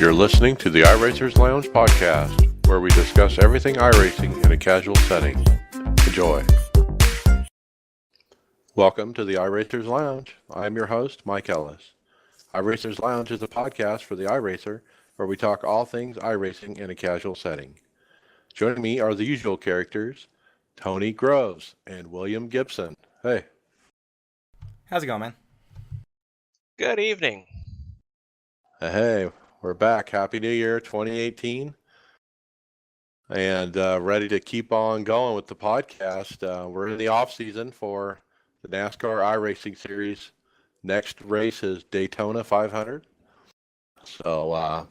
You're listening to the iRacers Lounge podcast, where we discuss everything iRacing in a casual setting. Enjoy. Welcome to the iRacers Lounge. I'm your host, Mike Ellis. iRacers Lounge is a podcast for the iRacer, where we talk all things iRacing in a casual setting. Joining me are the usual characters, Tony Groves and William Gibson. Hey. How's it going, man? Good evening. Hey, we're back. Happy New Year 2018. And ready to keep on going with the podcast. We're in the off season for the NASCAR iRacing Series. Next race is Daytona 500. So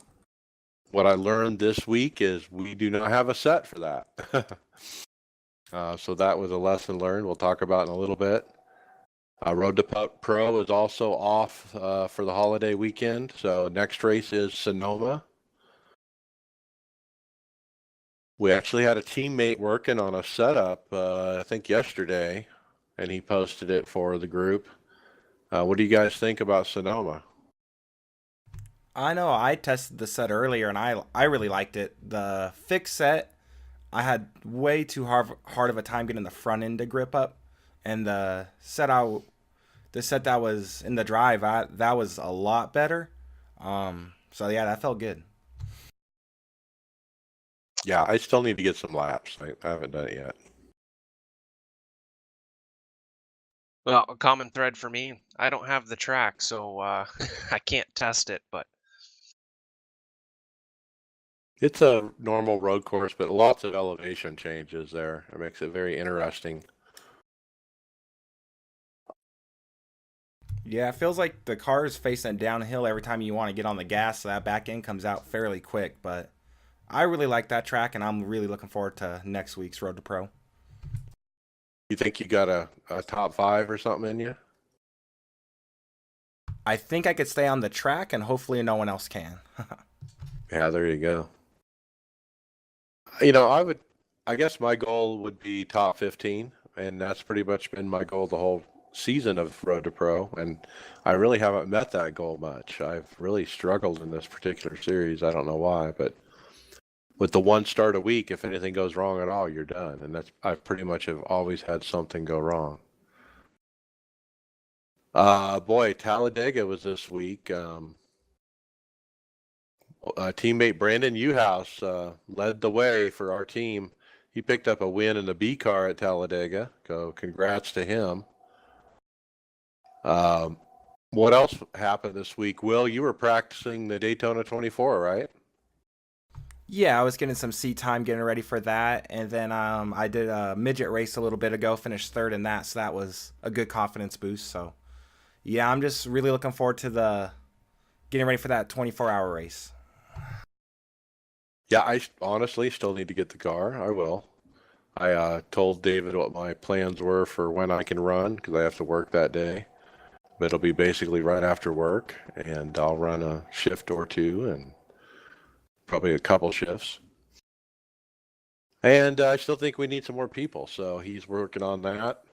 what I learned this week is we do not have a set for that. So that was a lesson learned. We'll talk about in a little bit. Road to Pro is also off for the holiday weekend. So next race is Sonoma. We actually had a teammate working on a setup, I think yesterday, and he posted it for the group. What do you guys think about Sonoma? I know I tested the set earlier and I really liked it. The fixed set, I had way too hard of a time getting the front end to grip up, and the set that was in the drive, that was a lot better. So yeah, that felt good. Yeah, I still need to get some laps. I haven't done it yet. Well, a common thread for me, I don't have the track, so I can't test it, but It's a normal road course, but lots of elevation changes there. It makes it very interesting. Yeah, it feels like the car is facing downhill every time you want to get on the gas, so that back end comes out fairly quick. But I really like that track, and I'm really looking forward to next week's Road to Pro. You think you got a top 5 or something in you? I think I could stay on the track, and hopefully no one else can. Yeah, there you go. I guess my goal would be top 15, and that's pretty much been my goal the whole season of Road to Pro, and I really haven't met that goal much. I've really struggled in this particular series. I don't know why, but with the one start a week, if anything goes wrong at all, you're done, and I pretty much have always had something go wrong. Boy, Talladega was this week. Teammate Brandon Uhouse led the way for our team. He picked up a win in the B car at Talladega. So congrats to him. What else happened this week? Will, you were practicing the Daytona 24, right? Yeah, I was getting some seat time getting ready for that, and then I did a midget race a little bit ago, finished third in that, so that was a good confidence boost. So yeah, I'm just really looking forward to getting ready for that 24-hour race. Yeah, I honestly still need to get the car. I will. I told David what my plans were for when I can run because I have to work that day. But it'll be basically right after work, and I'll run a shift or two and probably a couple shifts. And I still think we need some more people, so he's working on that.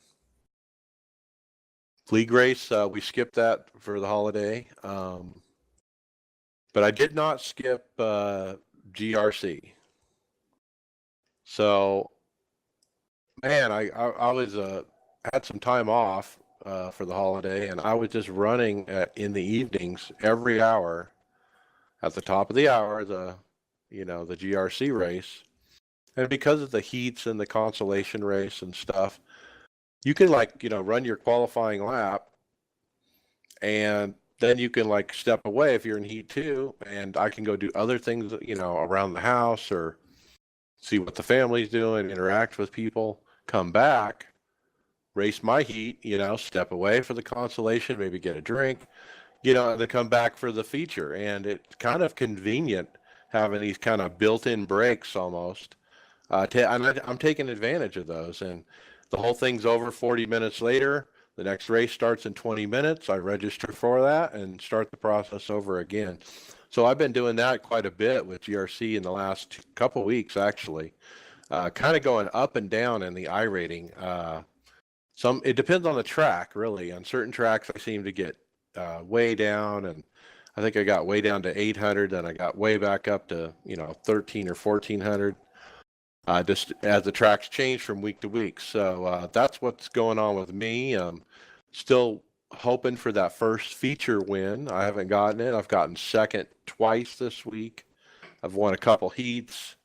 League race, we skipped that for the holiday. But I did not skip GRC. So, man, I was had some time off for the holiday, and I was just running in the evenings every hour. At the top of the hour, the GRC race, and because of the heats and the consolation race and stuff, you can run your qualifying lap, and then you can step away if you're in heat 2, and I can go do other things, around the house or see what the family's doing, interact with people, come back, race my heat, step away for the consolation, maybe get a drink, and then come back for the feature. And it's kind of convenient having these kind of built-in breaks almost. I'm taking advantage of those, and the whole thing's over 40 minutes later. The next race starts in 20 minutes. I register for that and start the process over again. So I've been doing that quite a bit with GRC in the last couple weeks, actually. Kind of going up and down in the iRating. It depends on the track, really. On certain tracks, I seem to get way down, and I think I got way down to 800, then I got way back up to 13 or 1400. Just as the tracks change from week to week. So that's what's going on with me. Still hoping for that first feature win. I haven't gotten it. I've gotten second twice this week. I've won a couple heats.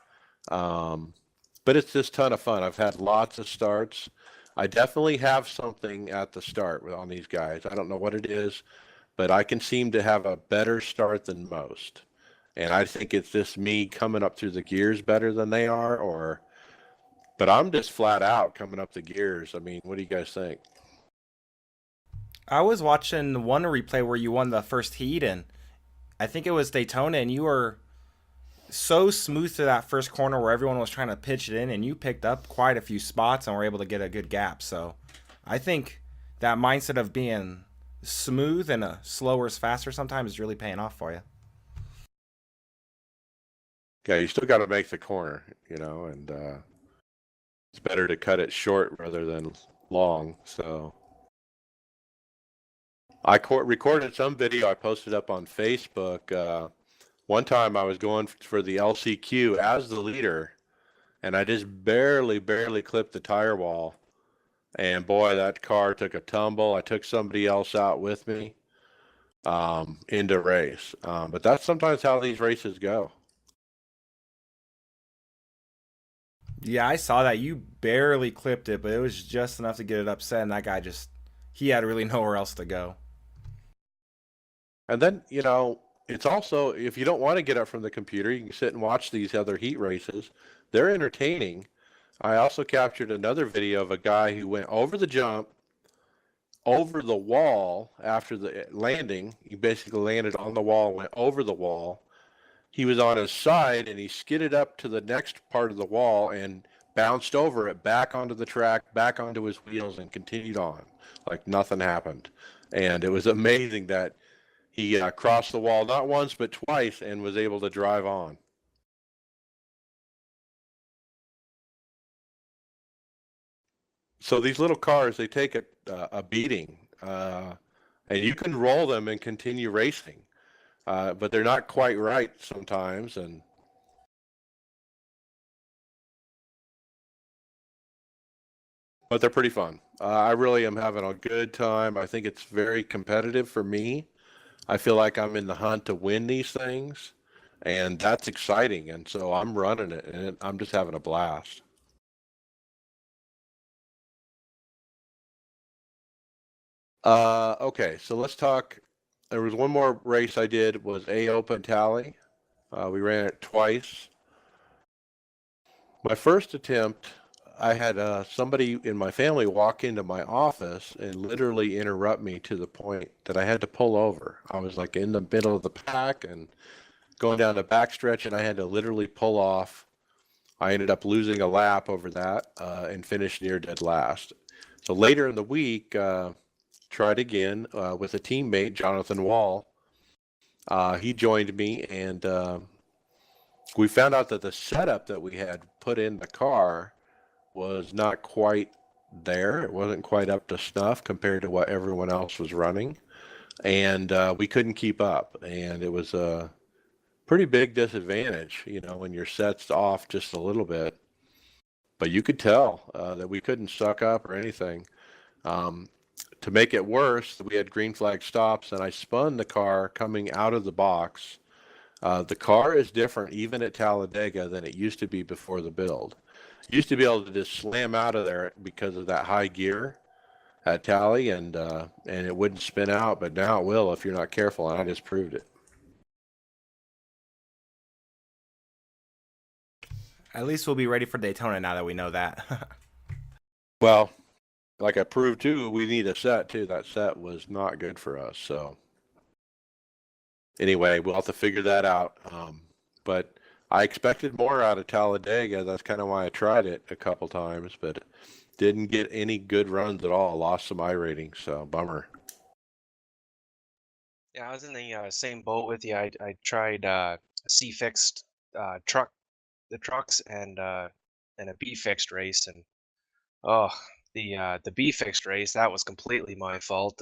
But it's just a ton of fun. I've had lots of starts. I definitely have something at the start on these guys. I don't know what it is, but I can seem to have a better start than most. And I think it's just me coming up through the gears better than they are, but I'm just flat out coming up the gears. I mean, what do you guys think? I was watching one replay where you won the first heat, and I think it was Daytona, and you were so smooth to that first corner where everyone was trying to pitch it in, and you picked up quite a few spots and were able to get a good gap. So I think that mindset of being smooth and a slower is faster sometimes is really paying off for you. Yeah, you still got to make the corner, and it's better to cut it short rather than long. So I recorded some video I posted up on Facebook. One time I was going for the LCQ as the leader, and I just barely clipped the tire wall. And boy, that car took a tumble. I took somebody else out with me into race. But that's sometimes how these races go. Yeah, I saw that. You barely clipped it, but it was just enough to get it upset, and that guy he had really nowhere else to go. And then, it's also, if you don't want to get up from the computer, you can sit and watch these other heat races. They're entertaining. I also captured another video of a guy who went over the jump, over the wall after the landing. He basically landed on the wall, went over the wall. He was on his side and he skidded up to the next part of the wall and bounced over it back onto the track, back onto his wheels, and continued on like nothing happened. And it was amazing that he crossed the wall not once but twice and was able to drive on. So these little cars, they take a beating, and you can roll them and continue racing, but they're not quite right sometimes. But they're pretty fun. I really am having a good time. I think it's very competitive for me. I feel like I'm in the hunt to win these things, and that's exciting. And so I'm running it, and I'm just having a blast. Okay, so let's talk. There was one more race I did was A Open Tally. We ran it twice. My first attempt, I had somebody in my family walk into my office and literally interrupt me to the point that I had to pull over. I was like in the middle of the pack and going down the backstretch, and I had to literally pull off. I ended up losing a lap over that and finished near dead last. So later in the week, tried again with a teammate, Jonathan Wall. He joined me, and we found out that the setup that we had put in the car was not quite there. It wasn't quite up to snuff compared to what everyone else was running, and we couldn't keep up. And it was a pretty big disadvantage, when your set's off just a little bit. But you could tell that we couldn't suck up or anything. To make it worse, we had green flag stops, and I spun the car coming out of the box. The car is different even at Talladega than it used to be before the build. You used to be able to just slam out of there because of that high gear at Tally, and it wouldn't spin out, but now it will if you're not careful, and I just proved it. At least we'll be ready for Daytona now that we know that. Well, like I proved too, we need a set too. That set was not good for us. So anyway, we'll have to figure that out. But I expected more out of Talladega. That's kind of why I tried it a couple times, but didn't get any good runs at all. Lost some iRatings, so bummer. Yeah, I was in the same boat with you. I tried C fixed the trucks and a B fixed race, and oh, the B fixed race, that was completely my fault.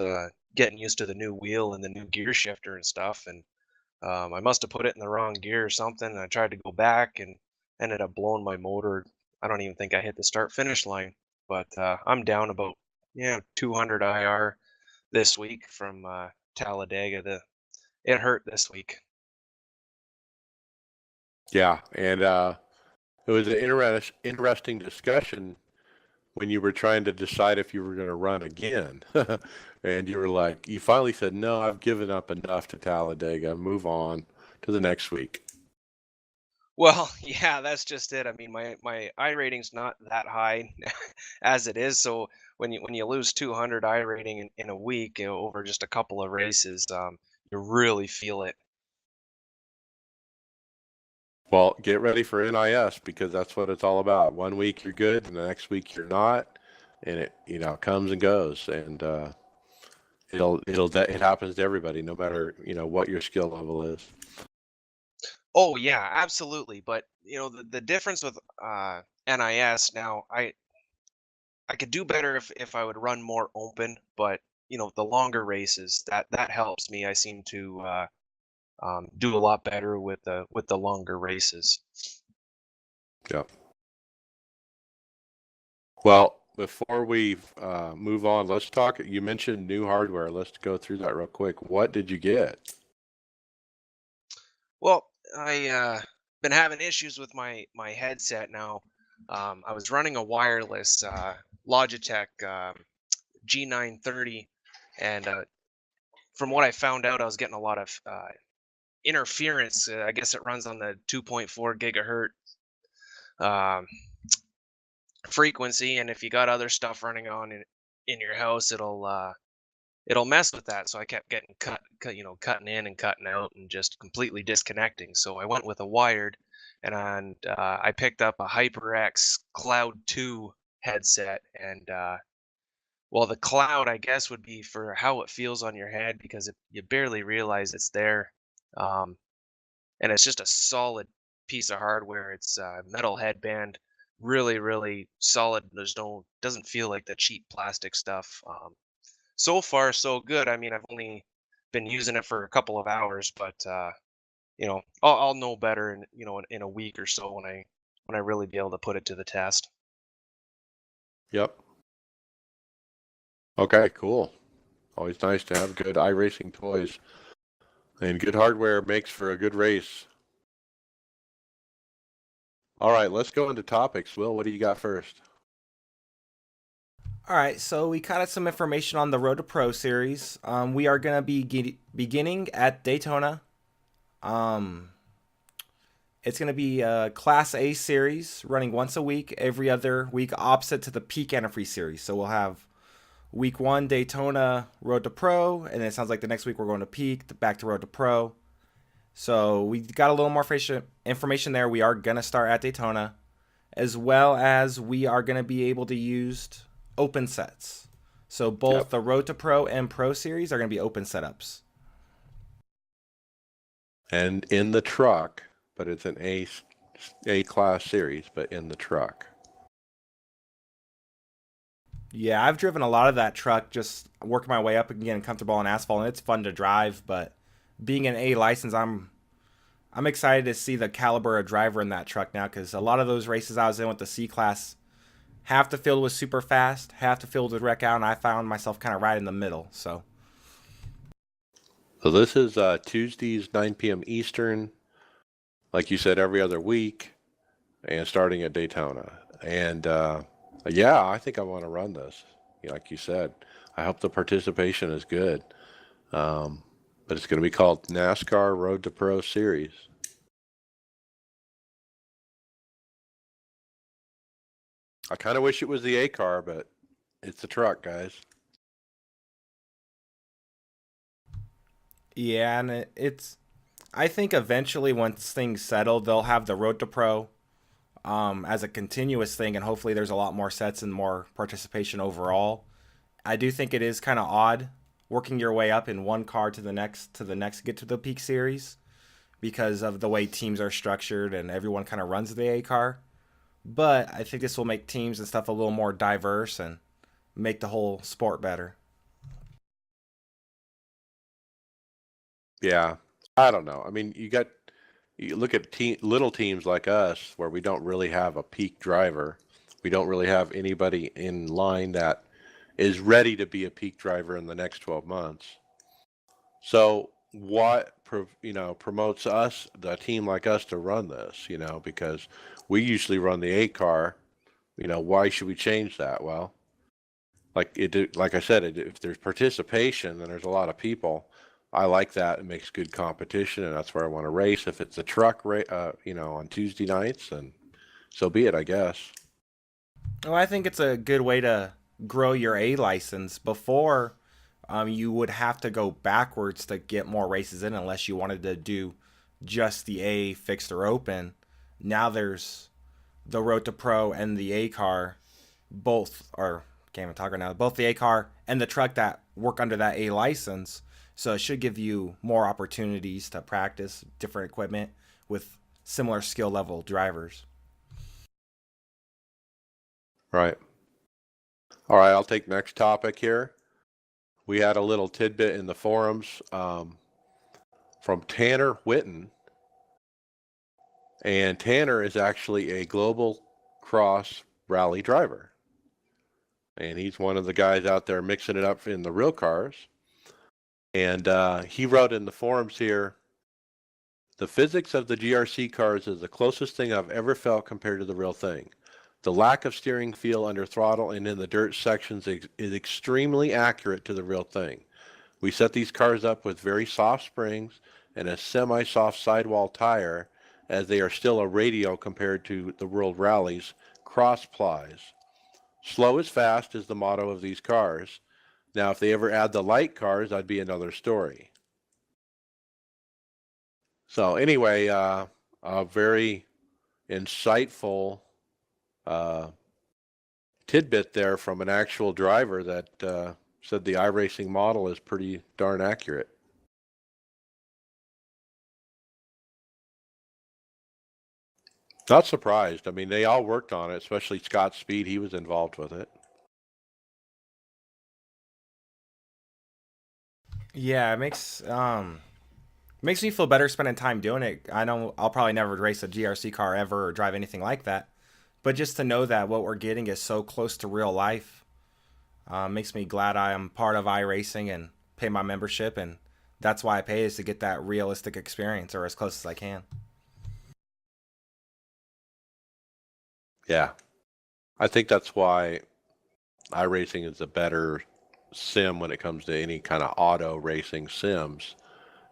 Getting used to the new wheel and the new gear shifter and stuff, and I must have put it in the wrong gear or something. And I tried to go back and ended up blowing my motor. I don't even think I hit the start finish line, but I'm down about 200 IR this week from Talladega. It hurt this week. Yeah, and it was an interesting discussion when you were trying to decide if you were going to run again. And you were like, you finally said, no, I've given up enough to Talladega. Move on to the next week. Well, yeah, that's just it. I mean, my I rating's not that high as it is. So when you lose 200 I rating in a week, over just a couple of races, you really feel it. Well, get ready for NIS because that's what it's all about. One week you're good, and the next week you're not, and it comes and goes, and it happens to everybody, no matter what your skill level is. Oh yeah, absolutely. But the difference with NIS now, I could do better if I would run more open, but the longer races that helps me. I seem to do a lot better with the longer races. Yeah. Well, before we move on, let's talk. You mentioned new hardware. Let's go through that real quick. What did you get? Well, I been having issues with my headset now. I was running a wireless Logitech G930, and from what I found out, I was getting a lot of interference. I guess it runs on the 2.4 gigahertz um, frequency, and if you got other stuff running on in your house, it'll mess with that. So I kept getting cutting in and cutting out and just completely disconnecting. So I went with a wired, and I picked up a HyperX Cloud 2 headset. And well, the cloud, I guess, would be for how it feels on your head because you barely realize it's there. Um, and it's just a solid piece of hardware. It's a metal headband, really, really solid. Doesn't feel like the cheap plastic stuff. So far so good. I mean, I've only been using it for a couple of hours, but I'll know better in a week or so when I really be able to put it to the test. Yep. Okay, cool. Always nice to have good iRacing toys, and good hardware makes for a good race. All right, let's go into topics. Will, what do you got first? All right, so we got some information on the Road to Pro series. We are going to be beginning at Daytona. It's going to be a Class A series running once a week, every other week, opposite to the Peak Antifreeze series. So we'll have week 1 Daytona Road to Pro, and then it sounds like the next week we're going to Peak, back to Road to Pro. So we got a little more information there. We are going to start at Daytona, as well as we are going to be able to use open sets. So both the Road to Pro and Pro series are going to be open setups. And in the truck, but it's an A class series, but in the truck. Yeah, I've driven a lot of that truck, just working my way up and getting comfortable on asphalt, and it's fun to drive. But being an A license, I'm excited to see the caliber of driver in that truck now, because a lot of those races I was in with the C class, half the field was super fast, half the field would wreck out, and I found myself kind of right in the middle. So this is Tuesdays, 9 p.m. Eastern, like you said, every other week, and starting at Daytona. And yeah, I think I want to run this. Like you said, I hope the participation is good. But it's going to be called NASCAR Road to Pro Series. I kind of wish it was the A car, but it's a truck, guys. yeah, and it's. I think eventually, once things settle, they'll have the Road to Pro as a continuous thing, and hopefully, there's a lot more sets and more participation overall. I do think it is kind of odd working your way up in one car to the next, get to the Peak Series, because of the way teams are structured and everyone kind of runs the A car. But I think this will make teams and stuff a little more diverse and make the whole sport better. Yeah, I don't know. I mean, you look at little teams like us where we don't really have a peak driver. We don't really have anybody in line that is ready to be a peak driver in the next 12 months. So promotes us, the team like us, to run this, because we usually run the 8 car. Why should we change that? Well, like I said, if there's participation and there's a lot of people, I like that. It makes good competition, and that's where I want to race. If it's a on Tuesday nights, and so be it, I guess. Well, I think it's a good way to grow your A license. Before, you would have to go backwards to get more races in unless you wanted to do just the A fixed or open. Now there's the Road to Pro and the A car, both are, can't even talk right now, both the A car and the truck that work under that A license. So it should give you more opportunities to practice different equipment with similar skill level drivers. Right. All right, I'll take next topic here. We had a little tidbit in the forums from Tanner Witten, and Tanner is actually a global cross rally driver. And he's one of the guys out there mixing it up in the real cars. And he wrote in the forums here, the physics of the GRC cars is the closest thing I've ever felt compared to the real thing. The lack of steering feel under throttle and in the dirt sections is extremely accurate to the real thing. We set these cars up with very soft springs and a semi-soft sidewall tire, as they are still a radial compared to the World Rally's cross plies. Slow is fast is the motto of these cars. Now, if they ever add the light cars, that'd be another story. So anyway, a very insightful uh, tidbit there from an actual driver that said the iRacing model is pretty darn accurate. Not surprised. I mean, they all worked on it, especially Scott Speed. He was involved with it. Yeah, it makes me feel better spending time doing it. I know I'll probably never race a GRC car ever or drive anything like that, but just to know that what we're getting is so close to real life makes me glad I am part of iRacing and pay my membership, and that's why I pay, is to get that realistic experience or as close as I can. Yeah, I think that's why iRacing is a better sim when it comes to any kind of auto racing sims,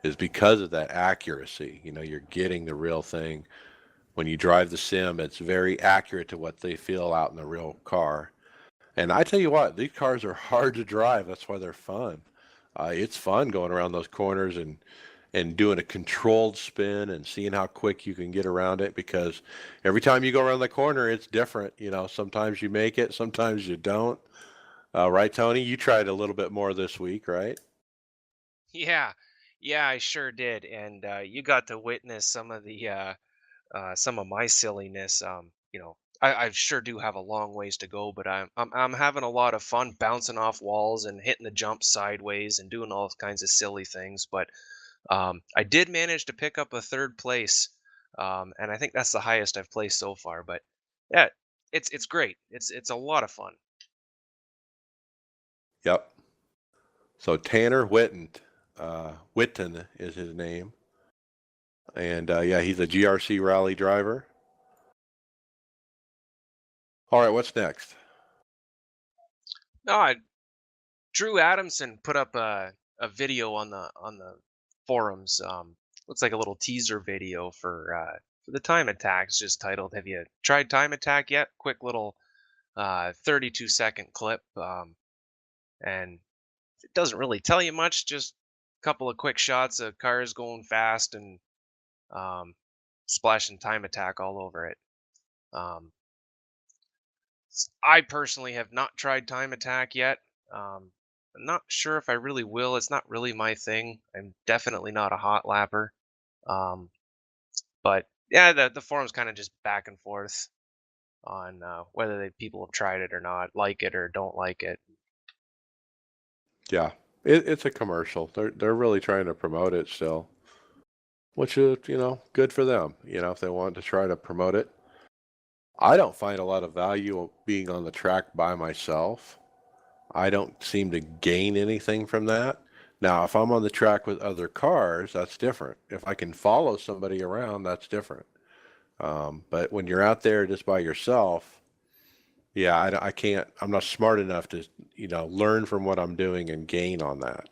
is because of that accuracy. You're getting the real thing. When you drive the sim, it's very accurate to what they feel out in the real car. And I tell you what, these cars are hard to drive. That's why they're fun. It's fun going around those corners and doing a controlled spin and seeing how quick you can get around it, because every time you go around the corner, it's different. Sometimes you make it, sometimes you don't. Right, Tony? You tried a little bit more this week, right? Yeah, yeah, I sure did, and you got to witness some of my silliness. I sure do have a long ways to go, but I'm having a lot of fun bouncing off walls and hitting the jump sideways and doing all kinds of silly things. But I did manage to pick up a third place, and I think that's the highest I've placed so far. But yeah, it's great. It's a lot of fun. Yep. So Tanner Witten is his name. And yeah, he's a GRC rally driver. All right, what's next? No, Drew Adamson put up a video on the forums. Looks like a little teaser video for the time attacks, just titled "Have you tried time attack yet?" Quick little 32-second clip, and it doesn't really tell you much. Just a couple of quick shots of cars going fast and um, splashing time attack all over it. Um, I personally have not tried time attack yet. I'm not sure if I really will. It's not really my thing. I'm definitely not a hot lapper. Um, but yeah, the forums kind of just back and forth on whether people have tried it or not, like it or don't like it. Yeah, it's a commercial. They're really trying to promote it still. which is, good for them, if they want to try to promote it. I don't find a lot of value being on the track by myself. I don't seem to gain anything from that. Now, if I'm on the track with other cars, that's different. If I can follow somebody around, that's different. But when you're out there just by yourself, yeah, I can't, I'm not smart enough to, learn from what I'm doing and gain on that.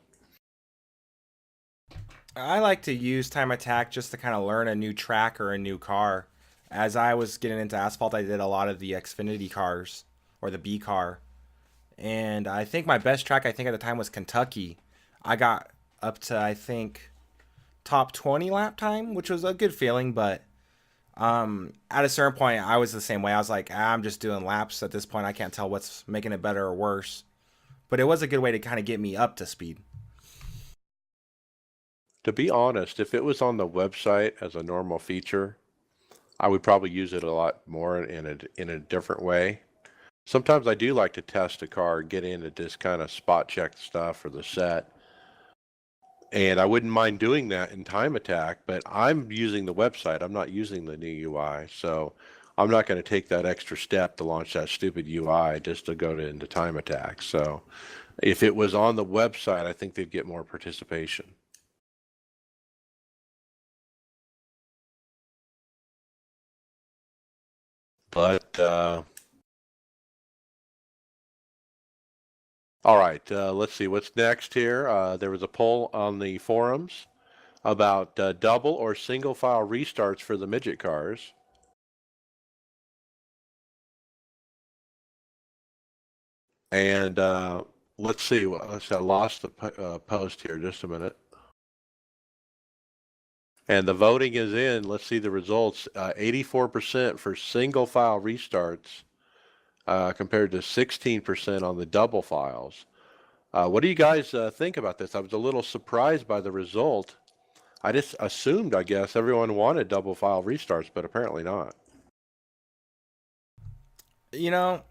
I like to use time attack just to kind of learn a new track or a new car. As I was getting into asphalt, I did a lot of the Xfinity cars or the B car. And I think my best track, I think at the time, was Kentucky. I got up to, I think, top 20 lap time, which was a good feeling. But at a certain point, I was the same way. I was like, I'm just doing laps at this point. I can't tell what's making it better or worse. But it was a good way to kind of get me up to speed. To be honest, if it was on the website as a normal feature, I would probably use it a lot more in a different way. Sometimes I do like to test a car, get in to just kind of spot check stuff for the set. And I wouldn't mind doing that in Time Attack, but I'm using the website. I'm not using the new UI. So I'm not going to take that extra step to launch that stupid UI just to go into Time Attack. So if it was on the website, I think they'd get more participation. But all right, let's see what's next here. There was a poll on the forums about double or single file restarts for the midget cars. And let's see. I lost the post here. Just a minute. And the voting is in. Let's see the results. 84% for single file restarts compared to 16% on the double files. What do you guys think about this? I was a little surprised by the result. I just assumed, I guess, everyone wanted double file restarts, but apparently not. You know,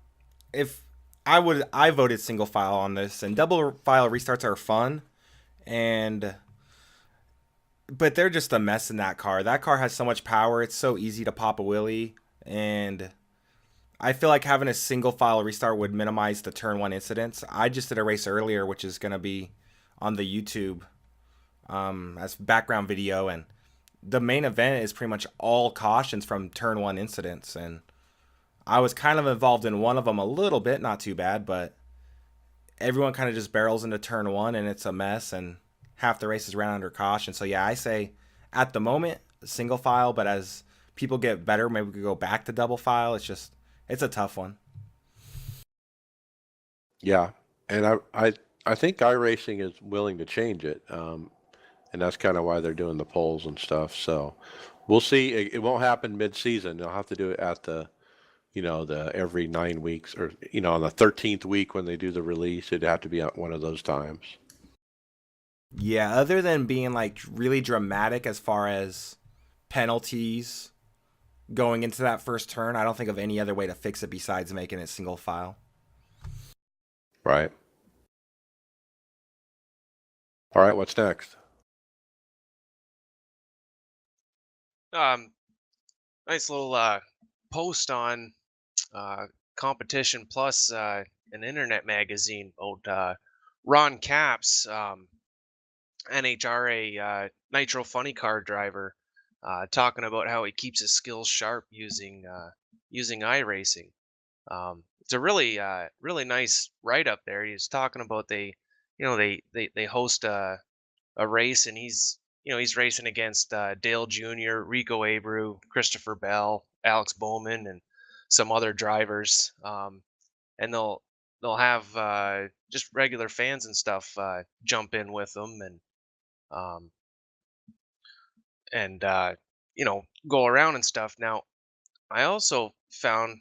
if I voted single file on this, and double file restarts are fun, and but they're just a mess in that car. That car has so much power; it's so easy to pop a wheelie, and I feel like having a single file restart would minimize the turn one incidents. I just did a race earlier, which is gonna be on the YouTube as background video, and the main event is pretty much all cautions from turn one incidents, and I was kind of involved in one of them a little bit, not too bad, but everyone kind of just barrels into turn one and it's a mess, and half the races ran under caution. So yeah, I say at the moment single file, but as people get better, maybe we could go back to double file. It's a tough one. Yeah, and I think iRacing is willing to change it, and that's kind of why they're doing the polls and stuff. So we'll see. It won't happen mid-season. They'll have to do it at the every 9 weeks, or on the 13th week when they do the release. It'd have to be at one of those times. Yeah, other than being like really dramatic as far as penalties going into that first turn, I don't think of any other way to fix it besides making it single file. Right. All right, what's next? Nice little post on Competition Plus, an internet magazine about Ron Capps, NHRA Nitro Funny Car driver, talking about how he keeps his skills sharp using iRacing. It's a really nice write up there. He's talking about they host a race, and he's racing against Dale Jr., Rico Abreu, Christopher Bell, Alex Bowman, and some other drivers. And they'll have just regular fans and stuff jump in with them, um, and go around and stuff. Now, I also found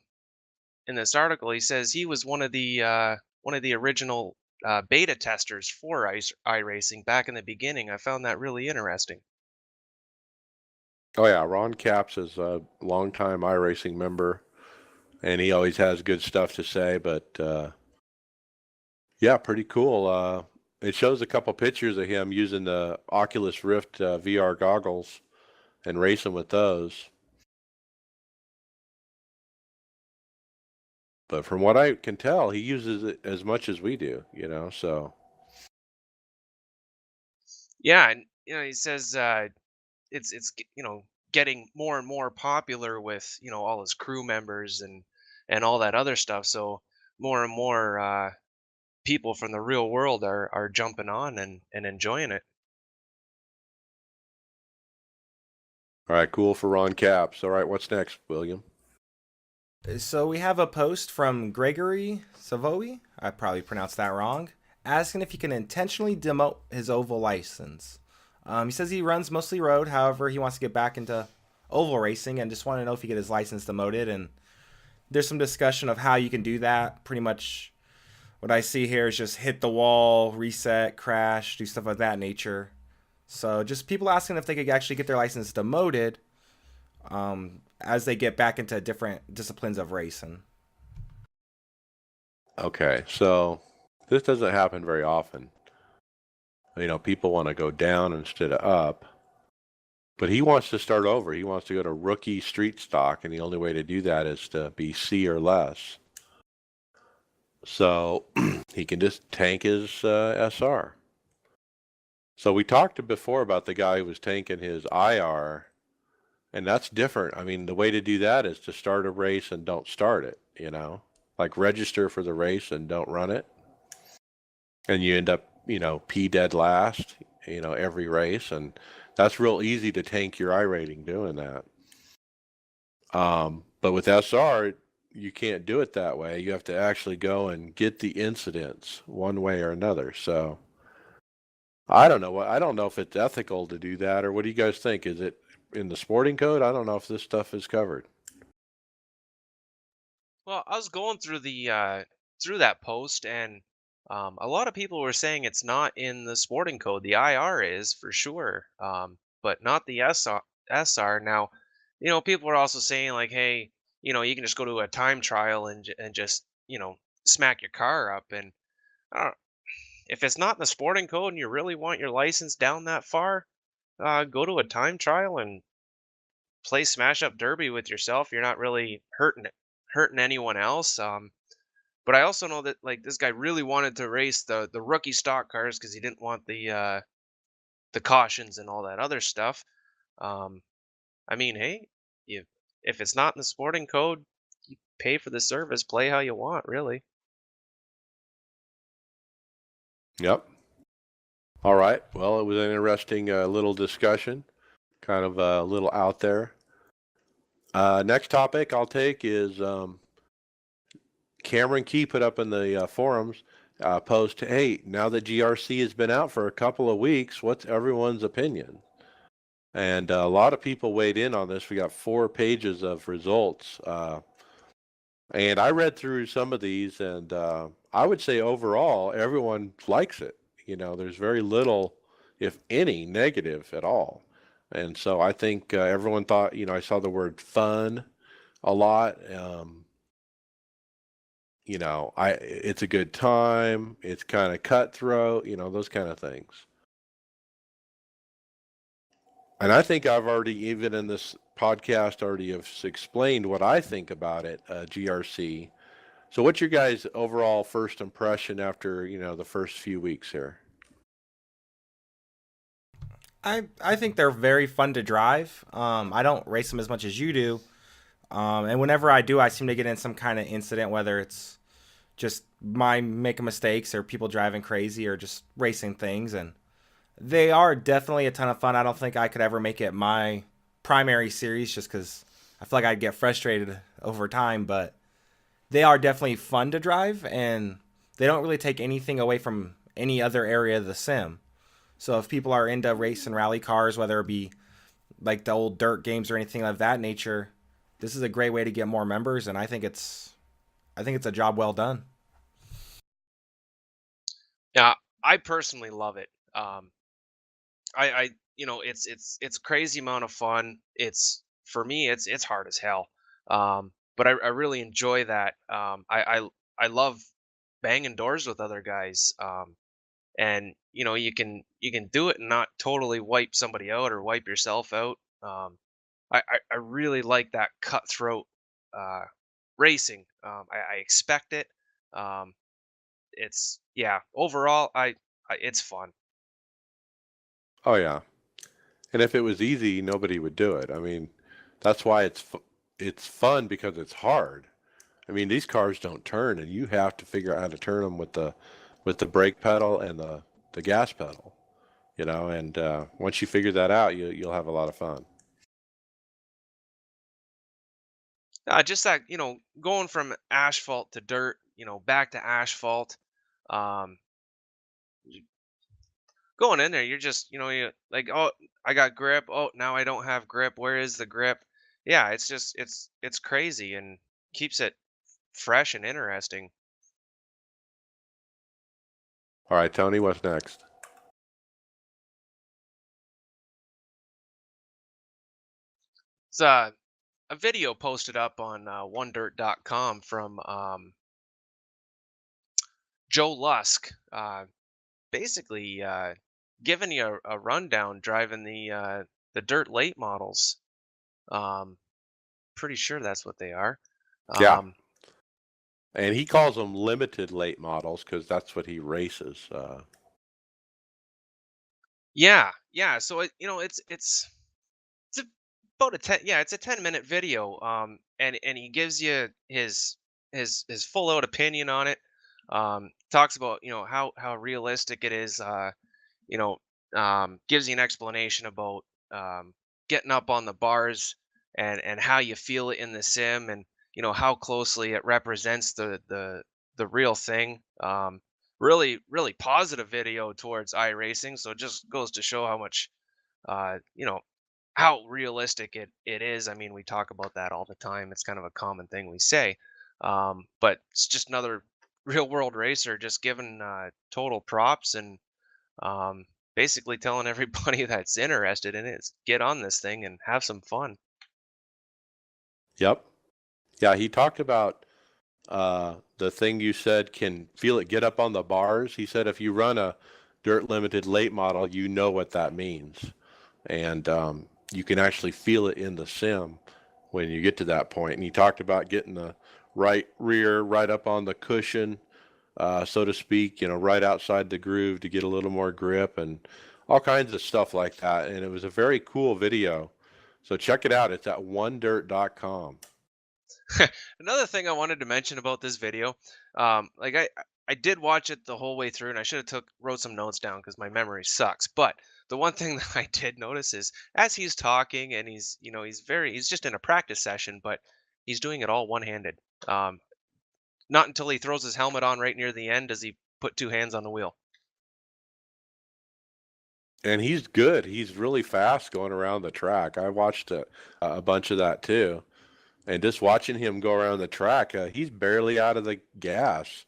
in this article he says he was one of the original beta testers for iRacing back in the beginning. I found that really interesting. Oh yeah, Ron Capps is a longtime iRacing member, and he always has good stuff to say. But yeah, pretty cool. It shows a couple pictures of him using the Oculus Rift VR goggles and racing with those. But from what I can tell, he uses it as much as we do, so. Yeah, and he says getting more and more popular with all his crew members and all that other stuff. So more and more people from the real world are jumping on and enjoying it. All right, cool for Ron Caps. All right, what's next, William? So we have a post from Gregory Savoy, I probably pronounced that wrong, asking if he can intentionally demote his oval license. He says he runs mostly road, however, he wants to get back into oval racing and just want to know if he get his license demoted. And there's some discussion of how you can do that. Pretty much what I see here is just hit the wall, reset, crash, do stuff of that nature. So just people asking if they could actually get their license demoted as they get back into different disciplines of racing. Okay, so this doesn't happen very often. People want to go down instead of up. But he wants to start over. He wants to go to rookie street stock, and the only way to do that is to be C or less. So he can just tank his SR. So we talked before about the guy who was tanking his IR, and that's different. I mean, the way to do that is to start a race and don't start it, like register for the race and don't run it. And you end up, P dead last, every race. And that's real easy to tank your I rating doing that. But with SR, you can't do it that way. You have to actually go and get the incidents one way or another. So I don't know. I don't know if it's ethical to do that, or what do you guys think? Is it in the sporting code? I don't know if this stuff is covered. Well, I was going through the through that post, and a lot of people were saying it's not in the sporting code. The IR is for sure, but not the SR. Now, people are also saying like, hey, you can just go to a time trial and just smack your car up. And I don't, if it's not in the sporting code and you really want your license down that far, go to a time trial and play smash up derby with yourself. You're not really hurting anyone else. But I also know that like this guy really wanted to race the rookie stock cars because he didn't want the cautions and all that other stuff. Um, I mean, hey, if it's not in the sporting code, you pay for the service, play how you want, really. Yep. All right. Well, it was an interesting little discussion, kind of a little out there. Next topic I'll take is Cameron Key put up in the forums post, hey, now that GRC has been out for a couple of weeks, what's everyone's opinion? And a lot of people weighed in on this. We got 4 pages of results. And I read through some of these, and I would say overall, everyone likes it. There's very little, if any, negative at all. And so I think everyone thought, I saw the word fun a lot. It's a good time. It's kind of cutthroat, those kind of things. And I think I've already, even in this podcast, already have explained what I think about it, GRC. So what's your guys' overall first impression after, the first few weeks here? I think they're very fun to drive. I don't race them as much as you do. And whenever I do, I seem to get in some kind of incident, whether it's just my making mistakes or people driving crazy or just racing things. And they are definitely a ton of fun. I don't think I could ever make it my primary series just because I feel like I'd get frustrated over time. But they are definitely fun to drive, and they don't really take anything away from any other area of the sim. So if people are into race and rally cars, whether it be like the old dirt games or anything of that nature, this is a great way to get more members, and I think it's a job well done. Yeah, I personally love it. I it's a crazy amount of fun. It's for me, it's hard as hell. But I really enjoy that. I love banging doors with other guys. And you can do it and not totally wipe somebody out or wipe yourself out. I really like that cutthroat uh, racing. I expect it. Um, it's yeah. Overall, it's fun. Oh yeah. And if it was easy, nobody would do it. I mean, that's why it's fun because it's hard. I mean, these cars don't turn, and you have to figure out how to turn them with the brake pedal and the gas pedal. You know, and once you figure that out, you'll have a lot of fun. Just that going from asphalt to dirt, back to asphalt. Um, Going in there, you're just, you like, oh, I got grip. Oh, now I don't have grip. Where is the grip? Yeah, it's just, it's crazy and keeps it fresh and interesting. All right, Tony, what's next? It's a video posted up on onedirt.com from Joe Lusk, basically giving you a rundown driving the dirt late models. Um, Pretty sure that's what they are. Yeah, Um, and he calls them limited late models because that's what he races. yeah, yeah. So it's about a 10, yeah, it's a 10-minute video. And he gives you his full out opinion on it. Talks about how realistic it is. You know, Gives you an explanation about um, getting up on the bars and how you feel it in the sim, and how closely it represents the real thing. Really positive video towards iRacing. So it just goes to show how much uh, you know how realistic it is. I mean, we talk about that all the time. It's kind of a common thing we say. But it's just another real world racer just giving total props and um, basically telling everybody that's interested in it is get on this thing and have some fun. Yep. Yeah, he talked about the thing you said can feel it get up on the bars. He said if you run a dirt limited late model, you know what that means. And you can actually feel it in the sim when you get to that point. And he talked about getting the right rear right up on the cushion, so to speak, right outside the groove to get a little more grip and all kinds of stuff like that. And it was a very cool video. So check it out. It's at onedirt.com. Another thing I wanted to mention about this video, like I did watch it the whole way through, and I should have wrote some notes down because my memory sucks. But the one thing that I did notice is as he's talking and he's just in a practice session, but he's doing it all one handed. Not until he throws his helmet on right near the end does he put two hands on the wheel. And he's good. He's really fast going around the track. I watched a bunch of that too. And just watching him go around the track, he's barely out of the gas.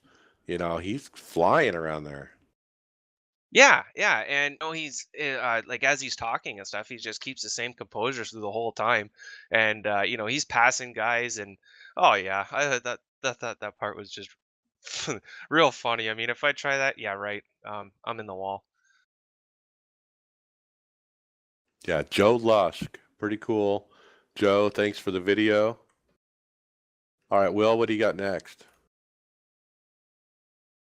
He's flying around there. Yeah, yeah, and no, he's like as he's talking and stuff, he just keeps the same composure through the whole time, and he's passing guys, and oh yeah, I thought that part was just real funny. I mean, if I try that, yeah, right, I'm in the wall. Yeah, Joe Lusk. Pretty cool. Joe, thanks for the video. All right, Will, what do you got next?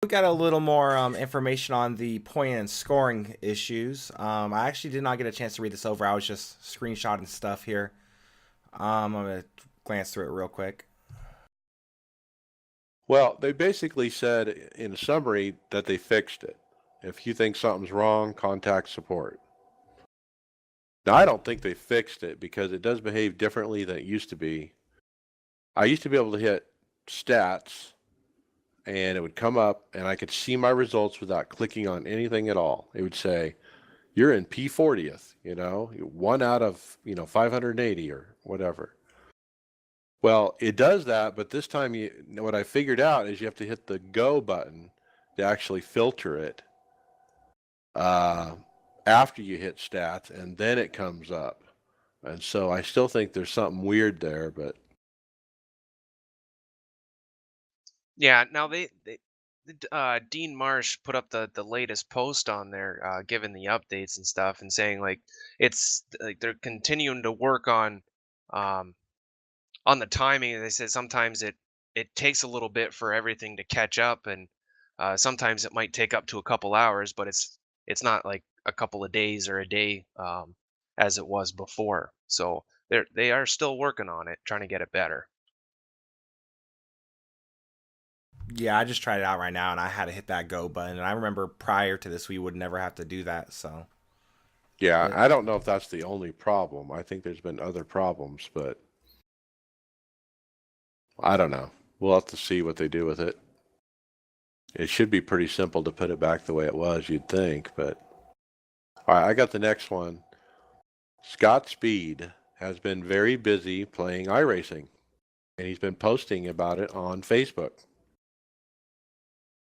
We got a little more information on the point and scoring issues. I actually did not get a chance to read this over. I was just screenshotting stuff here. I'm going to glance through it real quick. Well, they basically said in a summary that they fixed it. If you think something's wrong, contact support. Now, I don't think they fixed it because it does behave differently than it used to be. I used to be able to hit stats and it would come up and I could see my results without clicking on anything at all. It would say, you're in P40th, 1 out of, 580 or whatever. Well, it does that, but this time what I figured out is you have to hit the go button to actually filter it uh, after you hit stats, and then it comes up. And so I still think there's something weird there, but Yeah, now Dean Marsh put up the latest post on there, giving the updates and stuff, and saying like it's like they're continuing to work um, on the timing. They said sometimes it takes a little bit for everything to catch up, and sometimes it might take up to a couple hours, but it's not like a couple of days or a day as it was before. So they are still working on it, trying to get it better. Yeah, I just tried it out right now and I had to hit that go button. And I remember prior to this, we would never have to do that. So, Yeah, it, I don't know if that's the only problem. I think there's been other problems, but I don't know. We'll have to see what they do with it. It should be pretty simple to put it back the way it was, you'd think, but all right, I got the next one. Scott Speed has been very busy playing iRacing, and he's been posting about it on Facebook.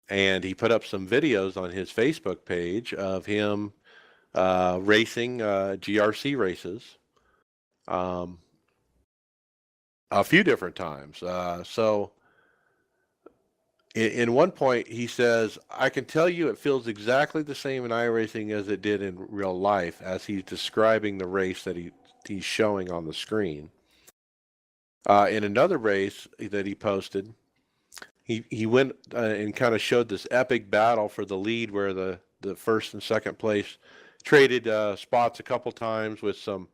And he put up some videos on his Facebook page of him racing GRC races a few different times. So in one point, he says, I can tell you it feels exactly the same in iRacing as it did in real life, as he's describing the race that he's showing on the screen. In another race that he posted, he went and kind of showed this epic battle for the lead where the first and second place traded spots a couple times with some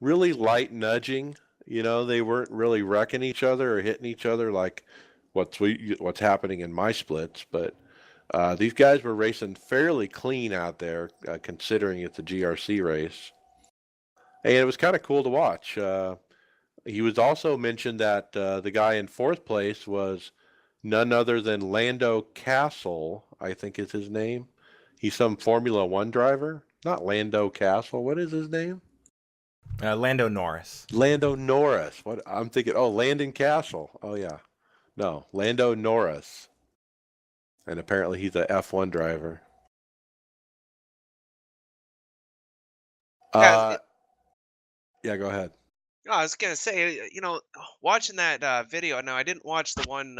really light nudging. You know, they weren't really wrecking each other or hitting each other like what's happening in my splits, but these guys were racing fairly clean out there, considering it's a GRC race, and it was kind of cool to watch. He was also mentioned that the guy in fourth place was none other than Lando Castle, I think is his name. He's some Formula One driver. Not Lando Castle. What is his name? Lando Norris. Lando Norris. What I'm thinking? Oh, Landon Castle. Oh yeah. No, Lando Norris. And apparently he's a F1 driver. Yeah, Yeah, go ahead. I was gonna say, watching that video. Now, I didn't watch the one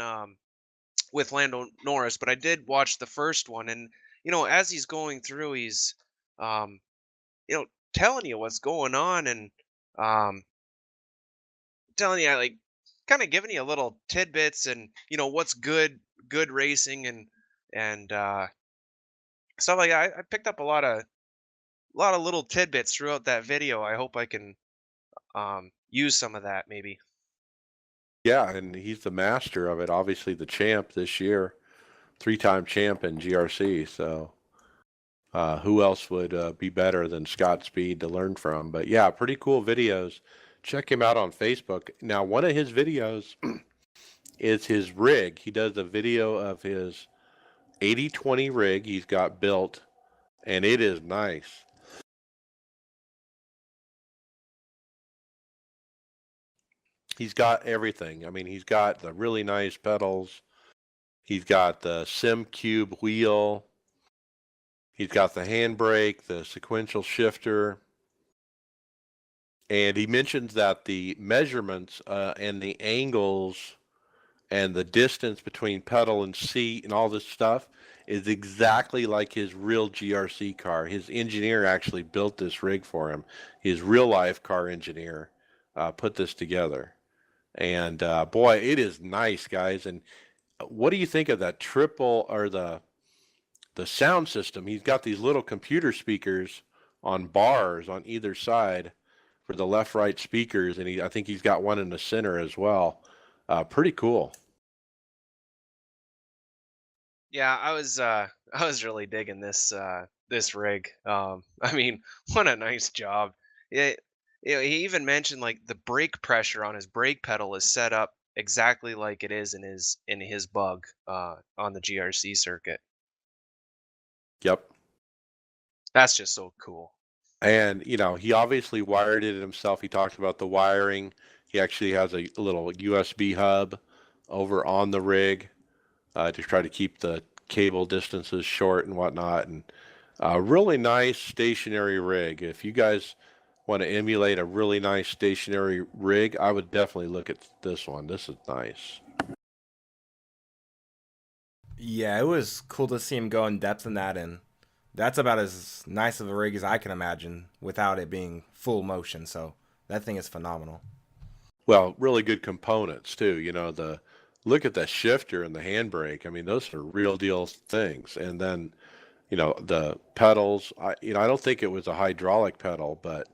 with Lando Norris, but I did watch the first one, and as he's going through, he's um, telling you what's going on, and um, telling you like kind of giving you little tidbits, and what's good racing, and stuff like that. I picked up a lot of little tidbits throughout that video. I hope I can use some of that maybe. Yeah, and he's the master of it. Obviously, the champ this year, three-time champ in GRC. So, who else would be better than Scott Speed to learn from? But yeah, pretty cool videos. Check him out on Facebook. Now, one of his videos is his rig. He does a video of his 80/20 rig he's got built, and it is nice. He's got everything. I mean, he's got the really nice pedals. He's got the Sim Cube wheel. He's got the handbrake, the sequential shifter. And he mentions that the measurements and the angles and the distance between pedal and seat and all this stuff is exactly like his real GRC car. His engineer actually built this rig for him. His real life car engineer put this together. And boy, it is nice, guys. And what do you think of that triple or the sound system? He's got these little computer speakers on bars on either side for the left right speakers, and I think he's got one in the center as well. Pretty cool. Yeah, I was really digging this rig. I mean, what a nice job. It, he even mentioned like the brake pressure on his brake pedal is set up exactly like it is in his bug on the GRC circuit. Yep. That's just so cool. And he obviously wired it himself. He talked about the wiring. He actually has a little USB hub over on the rig to try to keep the cable distances short and whatnot. And a really nice stationary rig. If you guys want to emulate a really nice stationary rig, I would definitely look at this one. This is nice. Yeah, it was cool to see him go in depth in that, and that's about as nice of a rig as I can imagine without it being full motion. So that thing is phenomenal. Well, really good components too. The look at the shifter and the handbrake. I mean, those are real deal things. And then, the pedals. I don't think it was a hydraulic pedal, but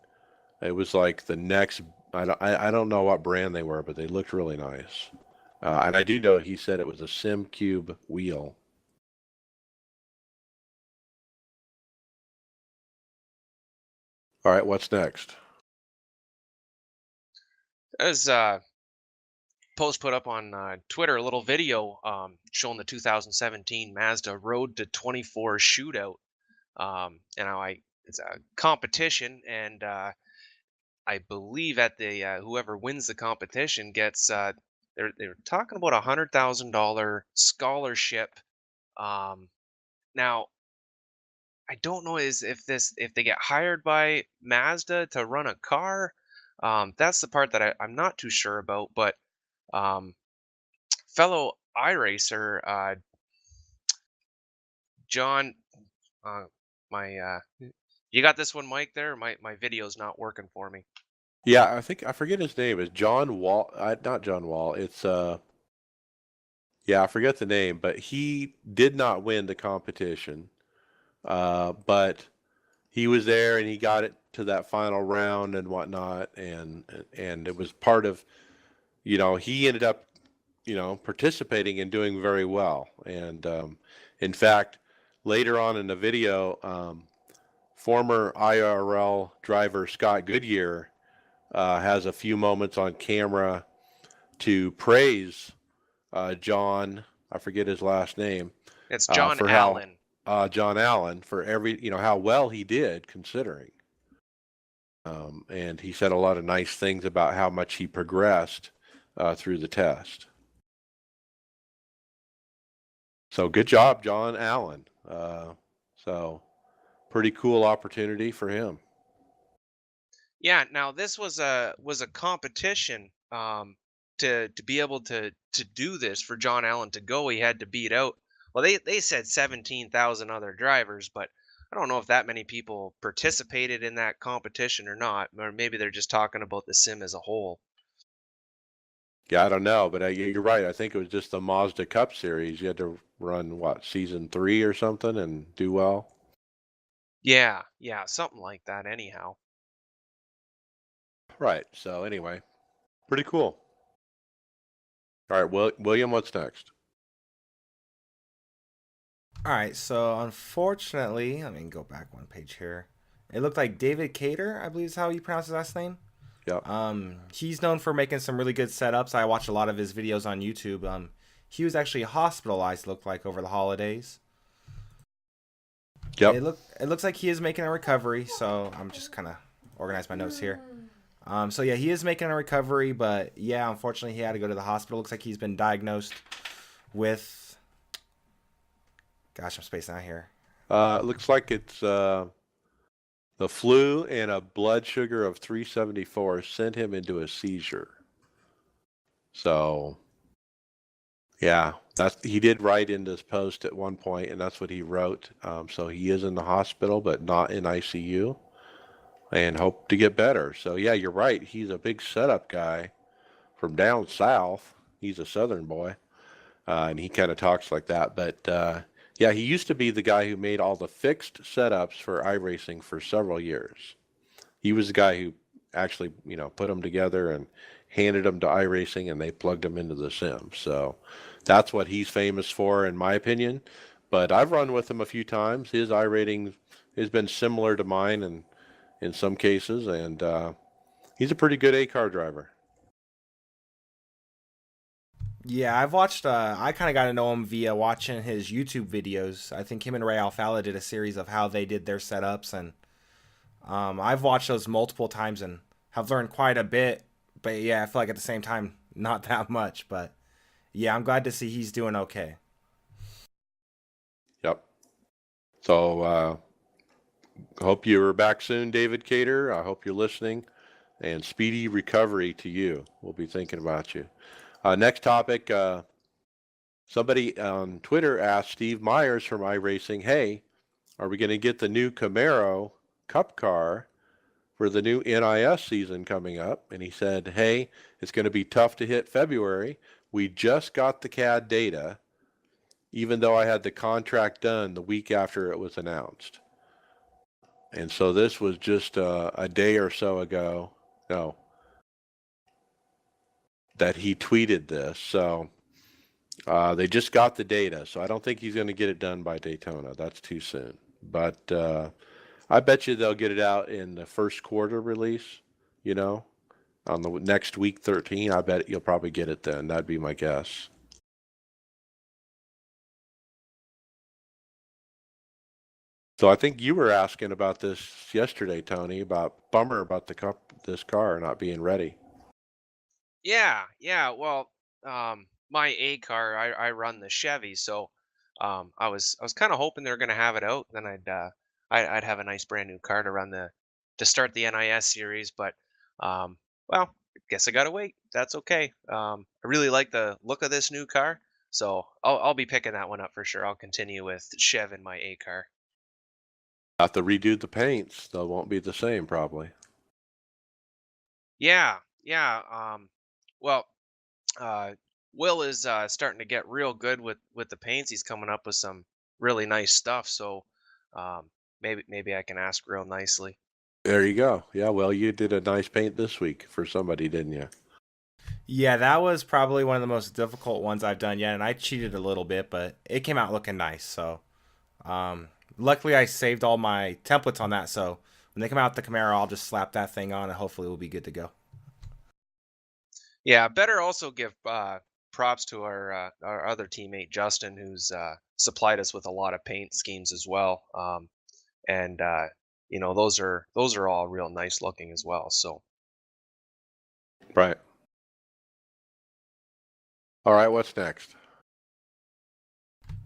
it was like the next. I don't know what brand they were, but they looked really nice. And I do know he said it was a Sim Cube wheel. All right, what's next? As post put up on Twitter a little video showing the 2017 Mazda Road to 24 shootout. It's a competition, and I believe at the whoever wins the competition gets they're talking about $100,000 scholarship. Um, Now I don't know is if they get hired by Mazda to run a car. That's the part that I'm not too sure about, but um, fellow iRacer John, uh, my you got this one, Mike. There, my video's not working for me. Yeah, I forget his name. It's John Wall. Not John Wall. It's yeah, I forget the name, but he did not win the competition. But he was there and he got it to that final round and whatnot, and it was part of, he ended up, participating and doing very well. And in fact, later on in the video, former IRL driver Scott Goodyear has a few moments on camera to praise John. I forget his last name. It's John For how Allen. John Allen for how well he did considering. And he said a lot of nice things about how much he progressed through the test. So good job, John Allen. So pretty cool opportunity for him. Yeah, now this was a competition to be able to do this for John Allen to go. He had to beat out. Well, they said 17,000 other drivers, but I don't know if that many people participated in that competition or not, or maybe they're just talking about the sim as a whole. Yeah, I don't know, but you're right. I think it was just the Mazda Cup Series. You had to run what, season 3 or something and do well. Yeah, yeah, something like that anyhow. Right. So anyway, pretty cool. All right, William, what's next? All right, so unfortunately, let me go back one page here. It looked like David Cater, I believe is how you pronounce his last name. Yep. He's known for making some really good setups. I watch a lot of his videos on YouTube. He was actually hospitalized, looked like, over the holidays. Yep. It looks like he is making a recovery. So I'm just kind of organize my notes here. So yeah, he is making a recovery, but yeah, unfortunately, he had to go to the hospital. Looks like he's been diagnosed with. Gosh, I'm spacing out here. It looks like it's the flu and a blood sugar of 374 sent him into a seizure. So, yeah, he did write in this post at one point, and that's what he wrote. So he is in the hospital, but not in ICU, and hope to get better. So yeah, you're right. He's a big setup guy from down south. He's a southern boy, and he kind of talks like that. But yeah, he used to be the guy who made all the fixed setups for iRacing for several years. He was the guy who actually, put them together and handed them to iRacing, and they plugged them into the sim. So that's what he's famous for, in my opinion. But I've run with him a few times. His iRating has been similar to mine, and in some cases, and he's a pretty good A-car driver. Yeah, I've watched. I kind of got to know him via watching his YouTube videos. I think him and Ray Alfala did a series of how they did their setups, and I've watched those multiple times and have learned quite a bit. But yeah, I feel like at the same time, not that much. But yeah, I'm glad to see he's doing okay. Yep. So hope you're back soon, David Cater. I hope you're listening, and speedy recovery to you. We'll be thinking about you. Next topic. Somebody on Twitter asked Steve Myers from iRacing, hey, are we going to get the new Camaro Cup car for the new NIS season coming up? And he said, hey, it's going to be tough to hit February. We just got the CAD data, even though I had the contract done the week after it was announced. And so this was just a day or so ago, no, that he tweeted this. So they just got the data. So I don't think he's going to get it done by Daytona. That's too soon. But I bet you they'll get it out in the first quarter release, you know, on the next week 13. I bet you'll probably get it then. That'd be my guess. So I think you were asking about this yesterday, Tony, about bummer about this car not being ready. Yeah, yeah. Well, my A car, I run the Chevy, so I was kind of hoping they're gonna have it out, then I'd have a nice brand new car to run to start the NIS series. But well, I guess I gotta wait. That's okay. I really like the look of this new car, so I'll be picking that one up for sure. I'll continue with Chev in my A car. Have to redo the paints. They won't be the same probably. Yeah, yeah. Well, uh, Will is starting to get real good with the paints. He's coming up with some really nice stuff. So maybe I can ask real nicely. There you go. Yeah, well, you did a nice paint this week for somebody, didn't you? Yeah, that was probably one of the most difficult ones I've done yet, and I cheated a little bit, but it came out looking nice. So, luckily I saved all my templates on that. So when they come out with the Camaro, I'll just slap that thing on, and hopefully we'll be good to go. Yeah, better also give props to our other teammate Justin, who's supplied us with a lot of paint schemes as well. And those are all real nice looking as well. So Right. All right, what's next?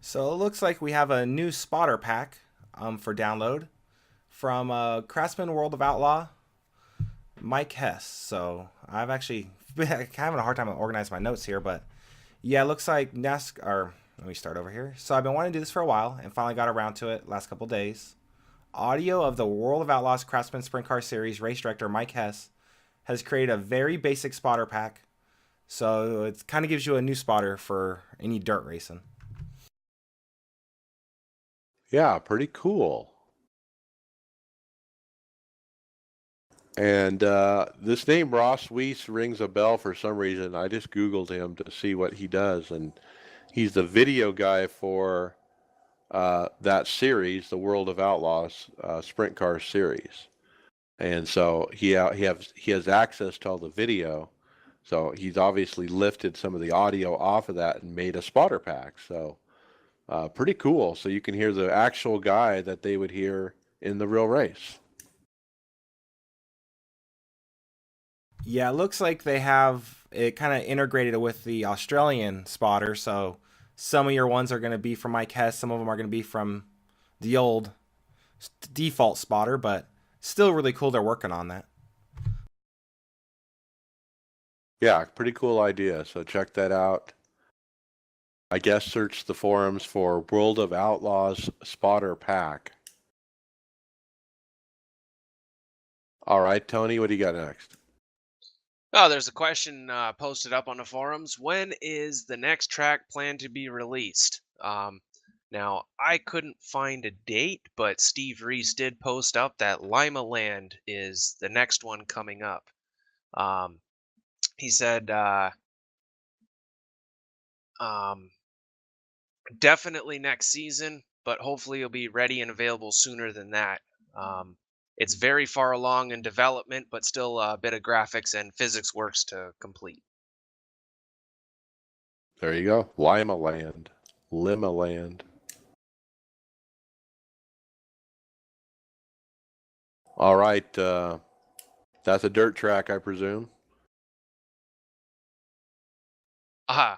So it looks like we have a new spotter pack for download from Craftsman World of Outlaw, Mike Hess. So I've actually been having a hard time organizing my notes here, but yeah, it looks like NASCAR. Let me start over here. So I've been wanting to do this for a while and finally got around to it last couple days. Audio of the World of Outlaws Craftsman Sprint Car Series race director Mike Hess has created a very basic spotter pack. So it kind of gives you a new spotter for any dirt racing. Yeah, pretty cool. And this name Ross Weiss rings a bell for some reason. I just Googled him to see what he does, and he's the video guy for that series, the World of Outlaws Sprint Car series. And so he has access to all the video. So he's obviously lifted some of the audio off of that and made a spotter pack. So pretty cool. So you can hear the actual guy that they would hear in the real race. Yeah, it looks like they have it kind of integrated with the Australian spotter. So some of your ones are going to be from Mike Hess, some of them are going to be from the old default spotter, but still really cool they're working on that. Yeah, pretty cool idea. So check that out. I guess search the forums for World of Outlaws spotter pack. All right, Tony, what do you got next? oh, there's a question posted up on the forums. When is the next track planned to be released? Now, I couldn't find a date, but Steve Reese did post up that Lima Land is the next one coming up. Um, he said um, definitely next season, but hopefully it'll be ready and available sooner than that. Um, it's very far along in development, but still a bit of graphics and physics works to complete. There you go. Lima Land. Lima Land. All right. That's a dirt track, I presume. Ah,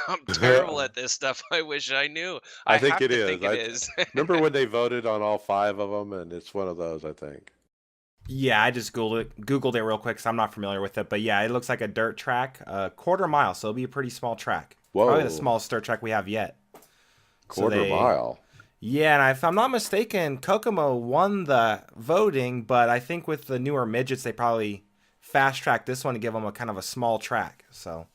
I'm terrible at this stuff. I wish I knew. I I think have it to is. think it is. Remember when they voted on all 5 of them, and it's one of those, I think. Yeah, I just Googled it real quick because I'm not familiar with it. But yeah, it looks like a dirt track, a quarter mile, so it'll be a pretty small track. Probably the Whoa, smallest dirt track we have yet. So quarter they, mile. yeah, and if I'm not mistaken, Kokomo won the voting, but I think with the newer midgets, they probably fast track this one to give them a kind of a small track. So,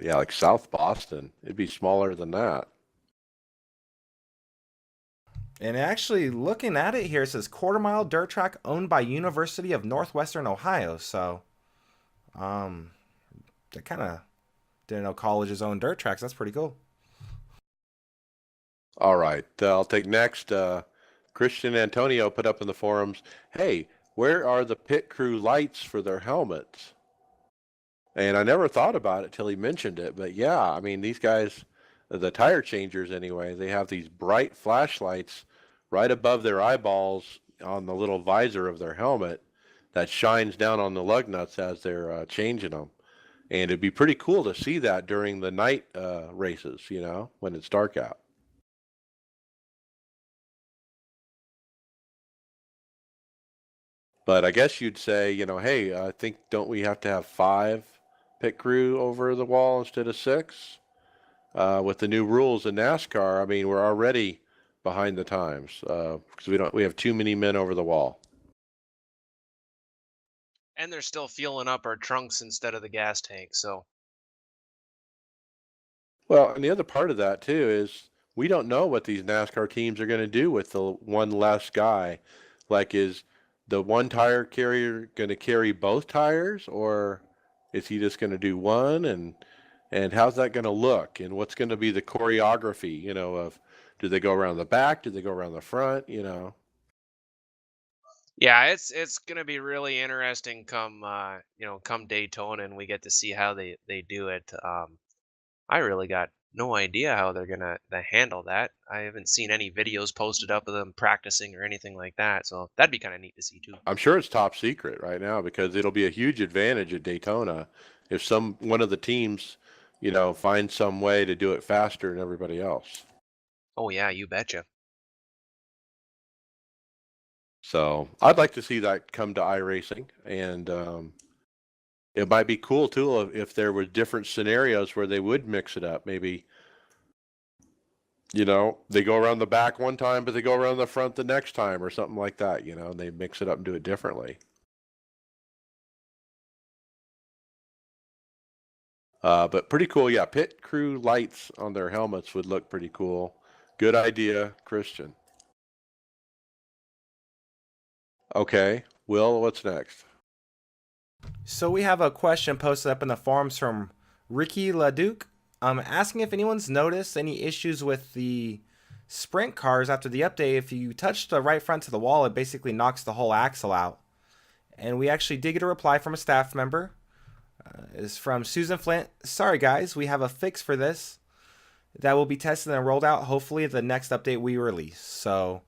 Yeah, like South Boston. It'd be smaller than that. and actually looking at it here, it says quarter mile dirt track owned by University of Northwestern Ohio. So, um, they kind of didn't know colleges own dirt tracks. That's pretty cool. All right, I'll take next. Christian Antonio put up in the forums, hey, where are the pit crew lights for their helmets? And I never thought about it till he mentioned it. But yeah, I mean, these guys, the tire changers anyway, they have these bright flashlights right above their eyeballs on the little visor of their helmet that shines down on the lug nuts as they're changing them. And it'd be pretty cool to see that during the night races, when it's dark out. But I guess you'd say, hey, I think don't we have to have 5 pit crew over the wall instead of 6? With the new rules in NASCAR, I mean, we're already behind the times because we have too many men over the wall. And they're still fueling up our trunks instead of the gas tank. So Well, and the other part of that too is we don't know what these NASCAR teams are going to do with the one less guy. Like, is the one tire carrier going to carry both tires, or is he just going to do one? And how's that going to look? And what's going to be the choreography? Of do they go around the back? Do they go around the front? yeah, it's gonna be really interesting come come Daytona and we get to see how they do it. I really got no idea how they're gonna handle that. I haven't seen any videos posted up of them practicing or anything like that, so that'd be kind of neat to see too. I'm sure it's top secret right now because it'll be a huge advantage at Daytona if one of the teams, finds some way to do it faster than everybody else. Oh yeah, you betcha. So I'd like to see that come to iRacing, and it might be cool too if there were different scenarios where they would mix it up. Maybe, they go around the back one time, but they go around the front the next time or something like that, and they mix it up and do it differently. But pretty cool. Yeah, pit crew lights on their helmets would look pretty cool. Good idea, Christian. Okay, Will, what's next? So we have a question posted up in the forums from Ricky LaDuke, asking if anyone's noticed any issues with the sprint cars after the update. If you touch the right front to the wall, it basically knocks the whole axle out. And we actually did get a reply from a staff member. It's from Susan Flint. Sorry guys, we have a fix for this that will be tested and rolled out hopefully the next update we release. So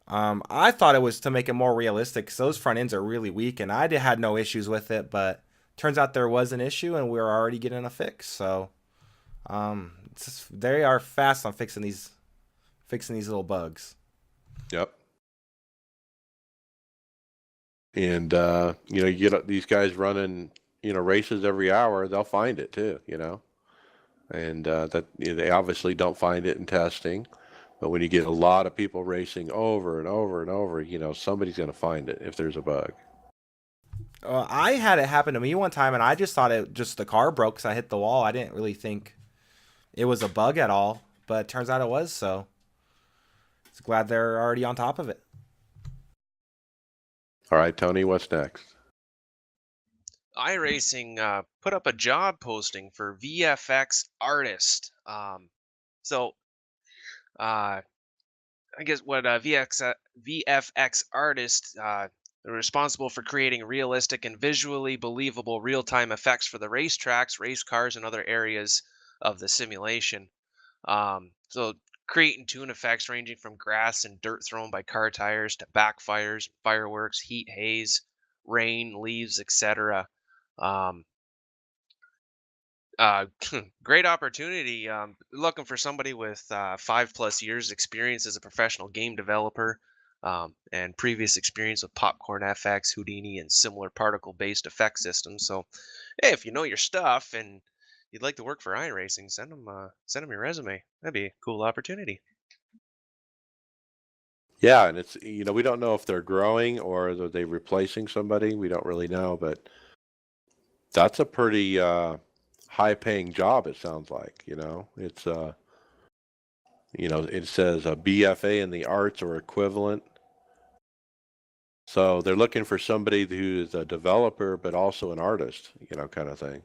I thought it was to make it more realistic because those front ends are really weak, and I had no issues with it, but turns out there was an issue, and we were already getting a fix. So they are fast on fixing these little bugs. Yep. And you get these guys running, races every hour, they'll find it too, and that they obviously don't find it in testing. But when you get a lot of people racing over and over and over, somebody's going to find it if there's a bug. I had it happen to me one time, and I just thought the car broke because I hit the wall. I didn't really think it was a bug at all, but it turns out it was. So it's glad they're already on top of it. All right, Tony, what's next? iRacing put up a job posting for VFX artist. So uh, I guess what VFX artist they're responsible for creating realistic and visually believable real-time effects for the racetracks, race cars, and other areas of the simulation. So creating tune effects ranging from grass and dirt thrown by car tires to backfires, fireworks, heat, haze, rain, leaves, etc. Um, uh, Great opportunity. Looking for somebody with 5+ years experience as a professional game developer, and previous experience with Popcorn FX, Houdini, and similar particle-based effect systems. So, hey, if you know your stuff and you'd like to work for iRacing, send them your resume. That'd be a cool opportunity. Yeah, and it's, we don't know if they're growing or are they replacing somebody. We don't really know, but that's a pretty high-paying job, it sounds like, It's it says a BFA in the arts or equivalent. So they're looking for somebody who is a developer but also an artist, kind of thing.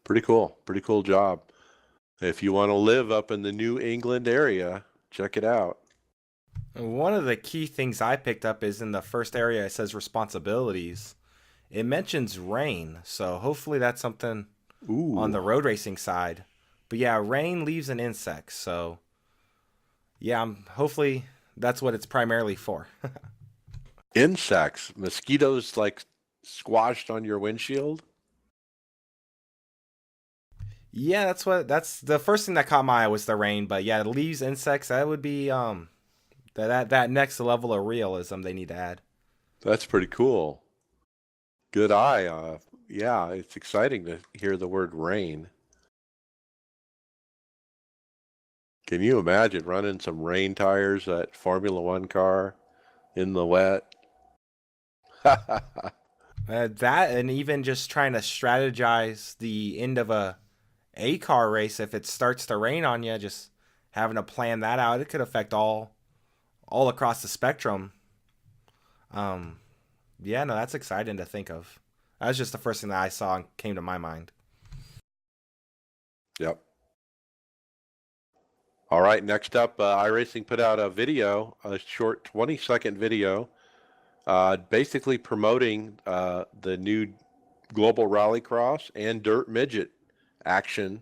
Pretty cool. Pretty cool job. If you want to live up in the New England area, check it out. One of the key things I picked up is in the first area it says responsibilities. It mentions rain, so hopefully that's something on Ooh, the road racing side. But yeah, rain, leaves, and insects. So yeah, hopefully that's what it's primarily for. insects, mosquitoes like squashed on your windshield. Yeah, that's the first thing that caught my eye was the rain. But yeah, leaves, insects, that would be that next level of realism they need to add. That's pretty cool. Good eye. Yeah, it's exciting to hear the word rain. Can you imagine running some rain tires at Formula One car in the wet? That and even just trying to strategize the end of a car race if it starts to rain on you, just having to plan that out, it could affect all across the spectrum. Um, yeah, no, that's exciting to think of. That was just the first thing that I saw and came to my mind. Yep. All right, next up, iRacing put out a short 20-second video, basically promoting the new Global Rallycross and Dirt Midget action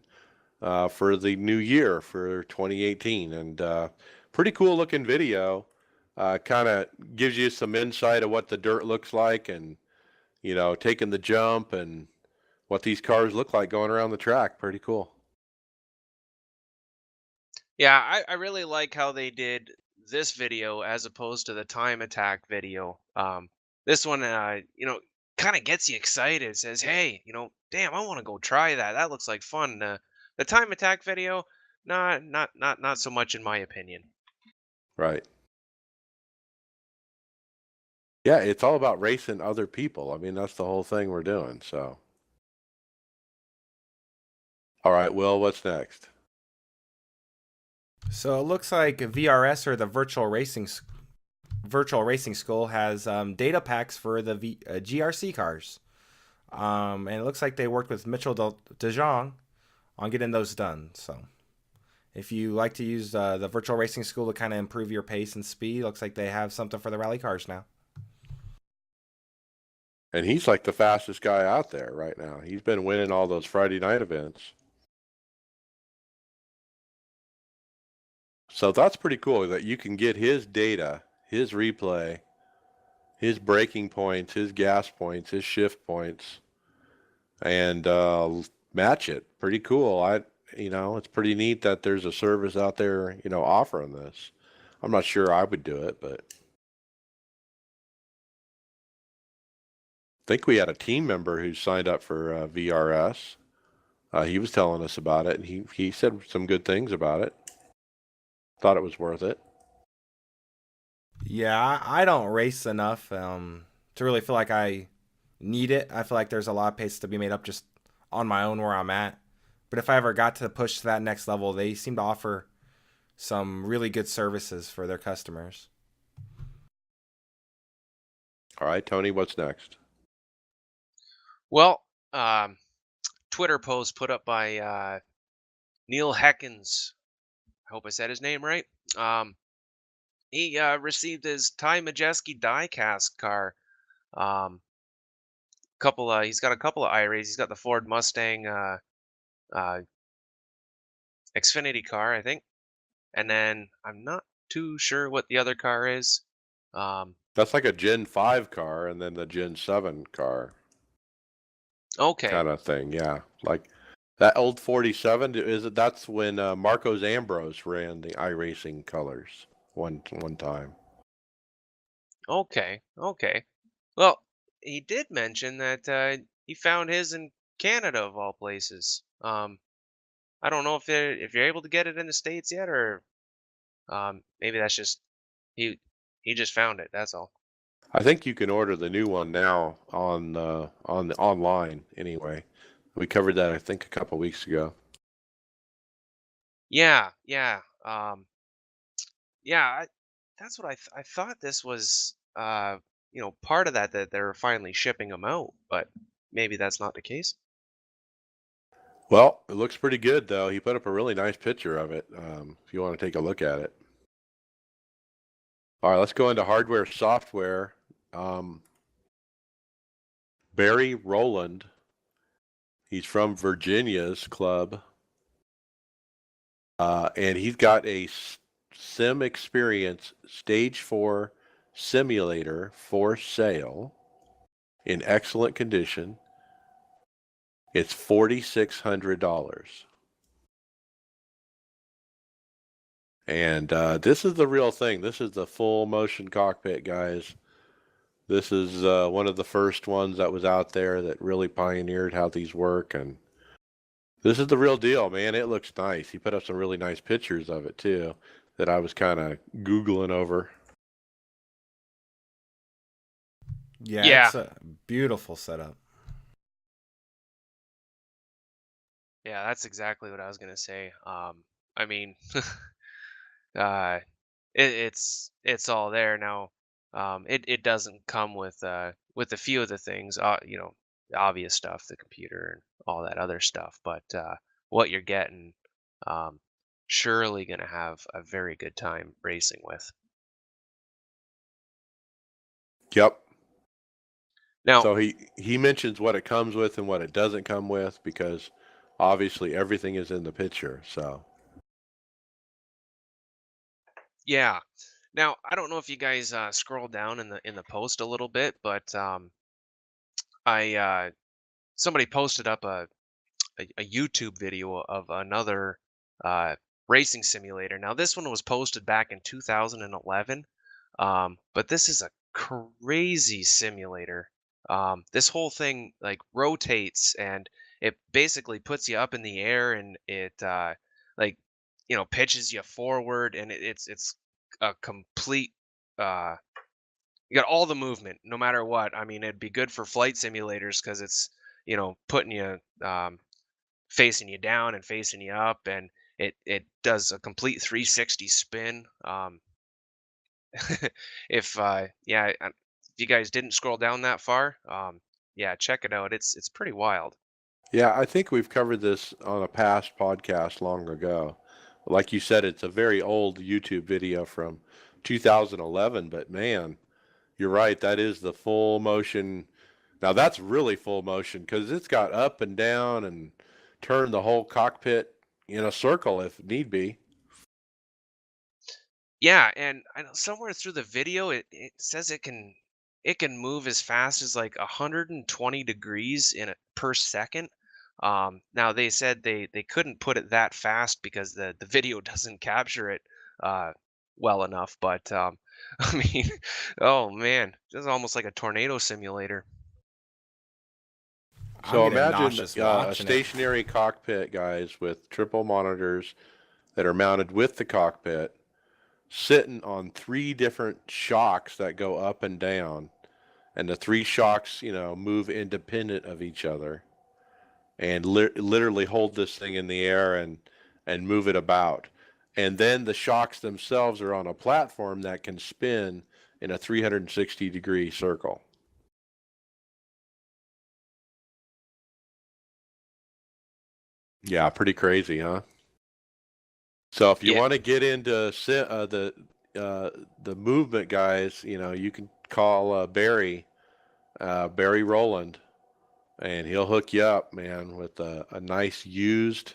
for the new year for 2018. And pretty cool looking video. Kind of gives you some insight of what the dirt looks like and, taking the jump and what these cars look like going around the track. Pretty cool. Yeah, I really like how they did this video as opposed to the time attack video. This one, kind of gets you excited. Says, "Hey, damn, I want to go try that. That looks like fun." The time attack video, not so much in my opinion. Right. Yeah, it's all about racing other people. I mean, that's the whole thing we're doing. So, all right, Will, what's next? So it looks like VRS or the virtual racing school has data packs for the GRC cars. And it looks like they worked with Mitchell DeJong on getting those done. So if you like to use the virtual racing school to kind of improve your pace and speed, looks like they have something for the rally cars now. And he's like the fastest guy out there right now. He's been winning all those Friday night events. So that's pretty cool that you can get his data, his replay, his braking points, his gas points, his shift points, and match it. Pretty cool. It's pretty neat that there's a service out there, offering this. I'm not sure I would do it, but I think we had a team member who signed up for VRS. He was telling us about it, and he said some good things about it. Thought it was worth it. Yeah, I don't race enough to really feel like I need it. I feel like there's a lot of pace to be made up just on my own where I'm at. But if I ever got to push to that next level, they seem to offer some really good services for their customers. All right, Tony, what's next? Well, Twitter post put up by Neil Heckens. I hope I said his name right. He received his Ty Majeski diecast car. He's got a couple of IRAs. He's got the Ford Mustang uh, Xfinity car, I think, and then I'm not too sure what the other car is. That's like a Gen 5 car and then the Gen 7 car Okay, kind of thing. Yeah. Like That old 47 is it? That's when Marcos Ambrose ran the iRacing colors one time. Okay, okay. Well, he did mention that he found his in Canada of all places. I don't know if you're able to get it in the States yet, or maybe that's just he he just found it. That's all. I think you can order the new one now on the online anyway. We covered that I think a couple weeks ago. Yeah, yeah, yeah. That's what I thought. This was part of that they're finally shipping them out, but maybe that's not the case. Well, it looks pretty good though. He put up a really nice picture of it. If you want to take a look at it. All right, let's go into hardware software. Um, Barry Rowland, he's from Virginia's club, and he's got a Sim Experience Stage 4 simulator for sale in excellent condition. It's $4,600. And this is the real thing. This is the full motion cockpit, guys. This is one of the first ones that was out there that really pioneered how these work. And this is the real deal, man. It looks nice. He put up some really nice pictures of it, too, that I was kind of Googling over. Yeah, Yeah, it's a beautiful setup. yeah, that's exactly what I was gonna say. I mean, uh, it's all there now. It doesn't come with a few of the things, the obvious stuff, the computer and all that other stuff. But what you're getting, um, surely gonna have a very good time racing with. Yep. Now, So he mentions what it comes with and what it doesn't come with because obviously everything is in the picture. So yeah. Now I don't know if you guys scroll down in the post a little bit, but I somebody posted up a YouTube video of another uh, racing simulator. Now, this one was posted back in 2011, but this is a crazy simulator. This whole thing like rotates and it basically puts you up in the air and it like pitches you forward and it's a complete uh, you got all the movement no matter what. I mean, it'd be good for flight simulators because it's putting you facing you down and facing you up, and it does a complete 360 spin. If if you guys didn't scroll down that far, yeah, check it out. It's pretty wild. yeah, I think we've covered this on a past podcast long ago. Like you said, it's a very old YouTube video from 2011, but man, you're right. That is the full motion. Now that's really full motion because it's got up and down and turn the whole cockpit in a circle if need be. Yeah, and I know somewhere through the video it says it can move as fast as like 120 degrees per second. Now they said they couldn't put it that fast because the video doesn't capture it uh, well enough. But I mean, oh man, this is almost like a tornado simulator. I'm So getting imagine nauseous a watching it. stationary cockpit, guys, with triple monitors that are mounted with the cockpit, sitting on three different shocks that go up and down, and the three shocks, move independent of each other, and literally hold this thing in the air and move it about. And then the shocks themselves are on a platform that can spin in a 360-degree circle. Yeah, pretty crazy, huh? So if you Yeah, want to get into uh, the movement, guys, you can call Barry Rowland, and he'll hook you up, man, with a nice used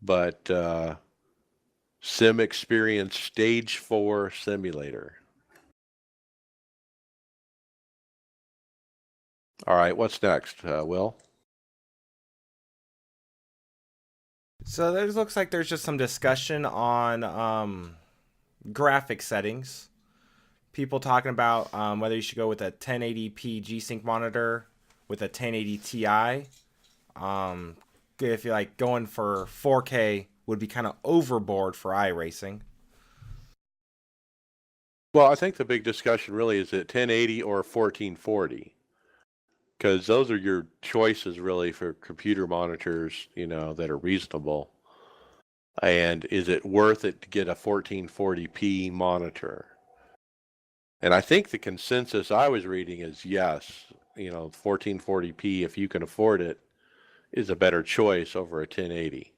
but Sim Experience Stage 4 simulator. All right, what's next, Will? So there looks like there's just some discussion on graphic settings. People talking about whether you should go with a 1080p G-Sync monitor with a 1080 Ti. Um, if you're like going for 4K would be kind of overboard for iRacing. Well, I think the big discussion really is it 1080 or 1440, because those are your choices really for computer monitors, that are reasonable. And is it worth it to get a 1440p monitor? And I think the consensus I was reading is yes, 1440p, if you can afford it, is a better choice over a 1080.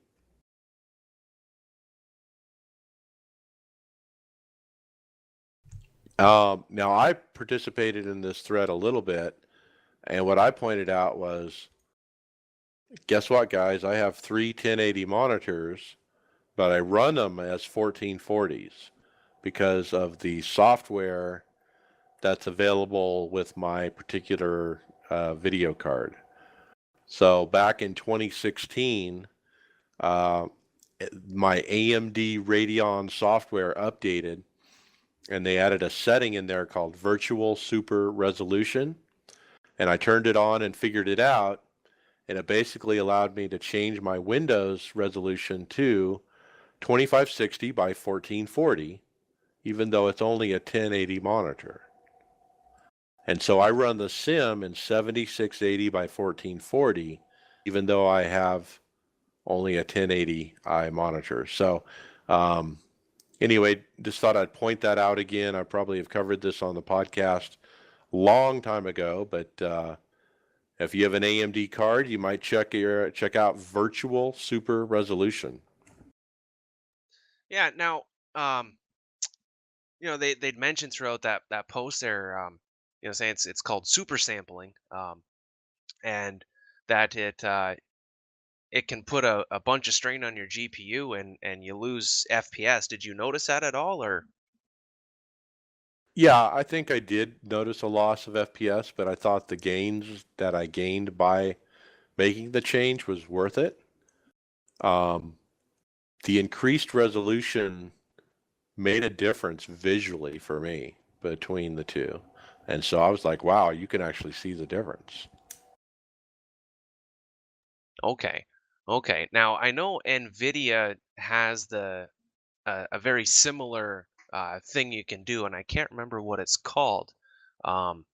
Now, I participated in this thread a little bit, and what I pointed out was, guess what, guys? I have three 1080 monitors, but I run them as 1440s because of the software that's available with my particular video card. So back in 2016, uh, my AMD Radeon software updated, and they added a setting in there called Virtual Super Resolution. And I turned it on and figured it out, and it basically allowed me to change my Windows resolution to 2560 by 1440, even though it's only a 1080 monitor. And so I run the sim in 7680 by 1440, even though I have only a 1080i monitor. So, um, anyway, just thought I'd point that out again. I probably have covered this on the podcast long time ago, but if you have an AMD card, you might check out Virtual Super Resolution. Yeah. Now, um, they'd mentioned throughout that post there, saying it's called super sampling, and that it can put a bunch of strain on your GPU and you lose FPS. Did you notice that at all, or? Yeah, I think I did notice a loss of FPS, but I thought the gains that I gained by making the change was worth it. Um, the increased resolution made a difference visually for me between the two. And so I was like, wow, you can actually see the difference. Okay. Okay. Now I know Nvidia has a very similar thing you can do, and I can't remember what it's called. Um,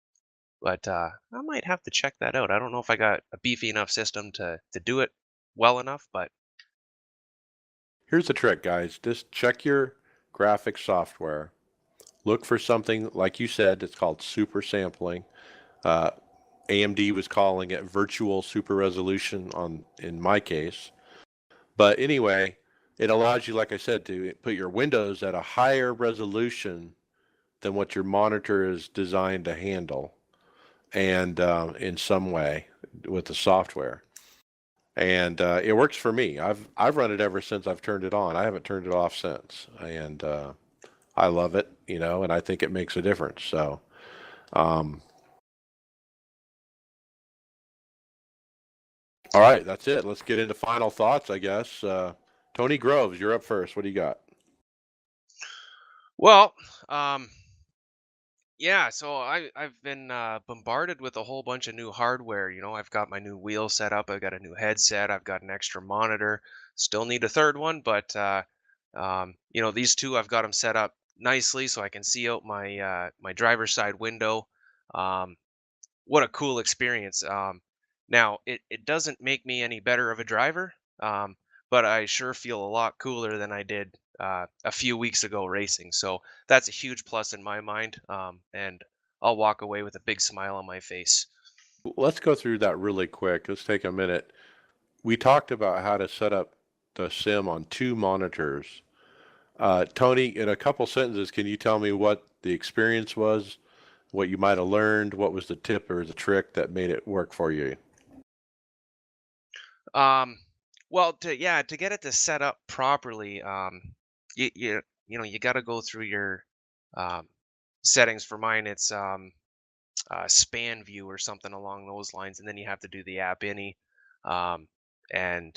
but I might have to check that out. I don't know if I got a beefy enough system to do it well enough, but Here's the trick, guys. Just check your graphics software. Look for something, like you said, it's called super sampling. Uh, AMD was calling it virtual super resolution in my case. But anyway, it allows you, like I said, to put your windows at a higher resolution than what your monitor is designed to handle, and in some way with the software. And it works for me. I've run it ever since I've turned it on. I haven't turned it off since, and I love it, and I think it makes a difference. So, um, all right, that's it. Let's get into final thoughts, I guess. Tony Groves, you're up first. What do you got? well, um, yeah. So I've been bombarded with a whole bunch of new hardware. I've got my new wheel set up. I've got a new headset. I've got an extra monitor. Still need a third one, but these two I've got them set up nicely so I can see out my driver's side window. Um, what a cool experience. Now it doesn't make me any better of a driver, but I sure feel a lot cooler than I did a few weeks ago racing. So that's a huge plus in my mind, and I'll walk away with a big smile on my face. Let's go through that really quick. Let's take a minute. We talked about how to set up the sim on two monitors. Tony, in a couple sentences, can you tell me what the experience was, what you might have learned, what was the tip or the trick that made it work for you? Um, well, to get it to set up properly, you got to go through your um, settings. For mine, it's span view or something along those lines, and then you have to do the app any, um, and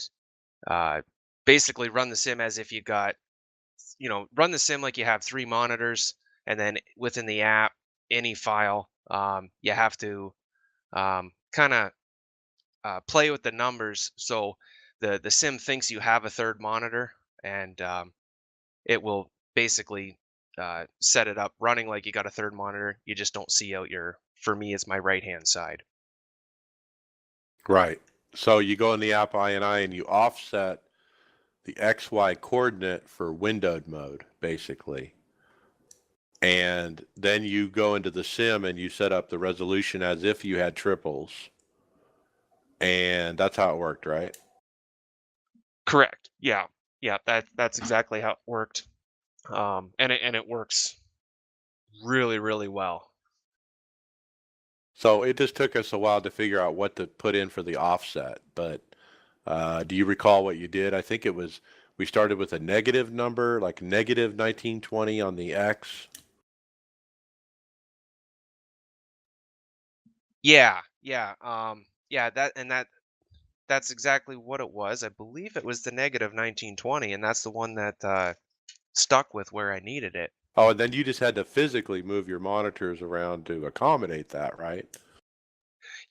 basically run the sim as if you got, run the sim like you have 3 monitors, and then within the app, any file, you have to kind of play with the numbers. So the sim thinks you have a third monitor, and it will basically set it up running like you got a third monitor. You just don't see out for me, it's my right hand side. Right. So you go in the app INI and you offset the XY coordinate for windowed mode, basically. And then you go into the sim and you set up the resolution as if you had triples. And that's how it worked, right? Correct. Yeah. Yeah. That's exactly how it worked. And it works really, really well. So it just took us a while to figure out what to put in for the offset. But do you recall what you did? I think it was, we started with a negative number, like negative 1920 on the X. Yeah. Yeah. Yeah. That's exactly what it was. I believe it was the negative 1920, and that's the one that stuck with where I needed it. Oh, and then you just had to physically move your monitors around to accommodate that, right?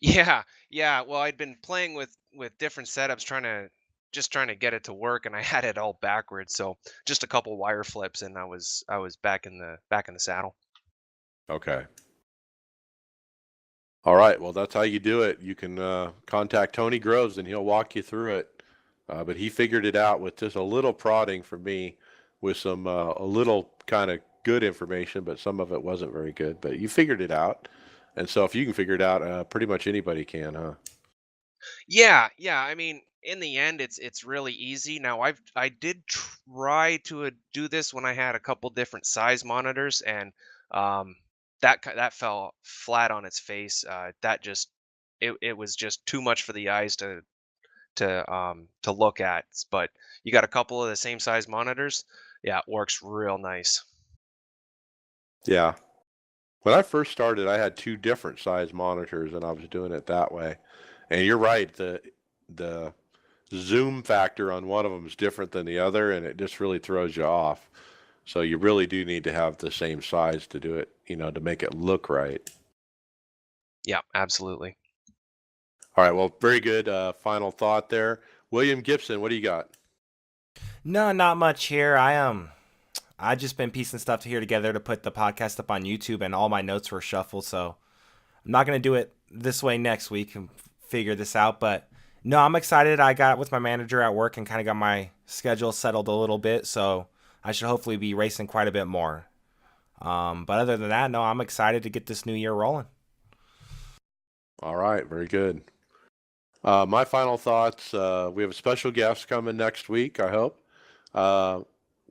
Yeah, yeah. Well, I'd been playing with different setups, trying to get it to work, and I had it all backwards. So just a couple wire flips, and I was back in the saddle. Okay. All right. Well, that's how you do it. You can contact Tony Groves and he'll walk you through it. But he figured it out with just a little prodding from me with some a little kind of good information, but some of it wasn't very good. But you figured it out. And so if you can figure it out, pretty much anybody can, huh? Yeah, yeah. I mean, in the end, it's really easy. Now, I did try to do this when I had a couple different size monitors, and um, that fell flat on its face. That just it was just too much for the eyes to look at. But you got a couple of the same size monitors, yeah, it works real nice. Yeah. When I first started, I had two different size monitors and I was doing it that way. And you're right, the zoom factor on one of them is different than the other and it just really throws you off. So you really do need to have the same size to do it, to make it look right. Yeah, absolutely. All right, well, very good final thought there. William Gibson, what do you got? No, not much here. I just been piecing stuff here together to put the podcast up on YouTube, and all my notes were shuffled, so I'm not gonna do it this way next week and figure this out. But no, I'm excited. I got with my manager at work and kind of got my schedule settled a little bit, so I should hopefully be racing quite a bit more. But other than that, no, I'm excited to get this new year rolling. All right, very good. My final thoughts, we have a special guest coming next week, I hope.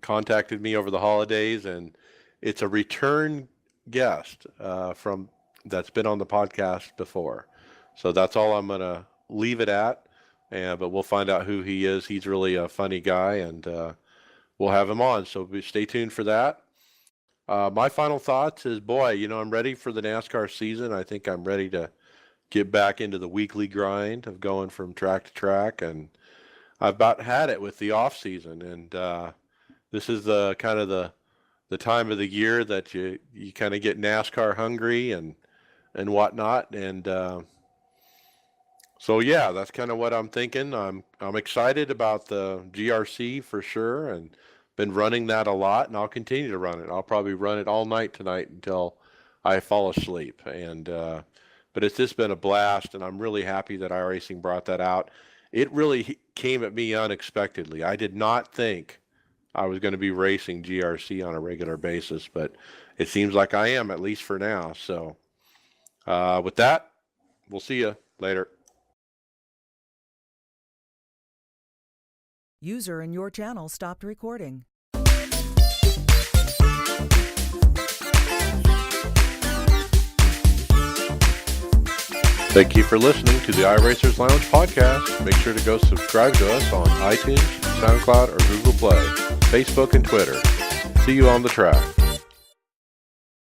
Contacted me over the holidays, and it's a return guest from that's been on the podcast before. So that's all I'm gonna leave it at. But we'll find out who he is. He's really a funny guy, and we'll have him on. So stay tuned for that. My final thoughts is, boy, I'm ready for the NASCAR season. I think I'm ready to get back into the weekly grind of going from track to track, and I've about had it with the off season. And this is the kind of the time of the year that you kind of get NASCAR hungry and whatnot. And so yeah, that's kind of what I'm thinking. I'm excited about the GRC for sure, and been running that a lot, and I'll continue to run it. I'll probably run it all night tonight until I fall asleep. And but it's just been a blast, and I'm really happy that iRacing brought that out. It really came at me unexpectedly. I did not think I was going to be racing GRC on a regular basis, but it seems like I am, at least for now. So with that, we'll see you later. User in your channel stopped recording. Thank you for listening to the iRacers Lounge podcast. Make sure to go subscribe to us on iTunes, SoundCloud, or Google Play, Facebook, and Twitter. See you on the track.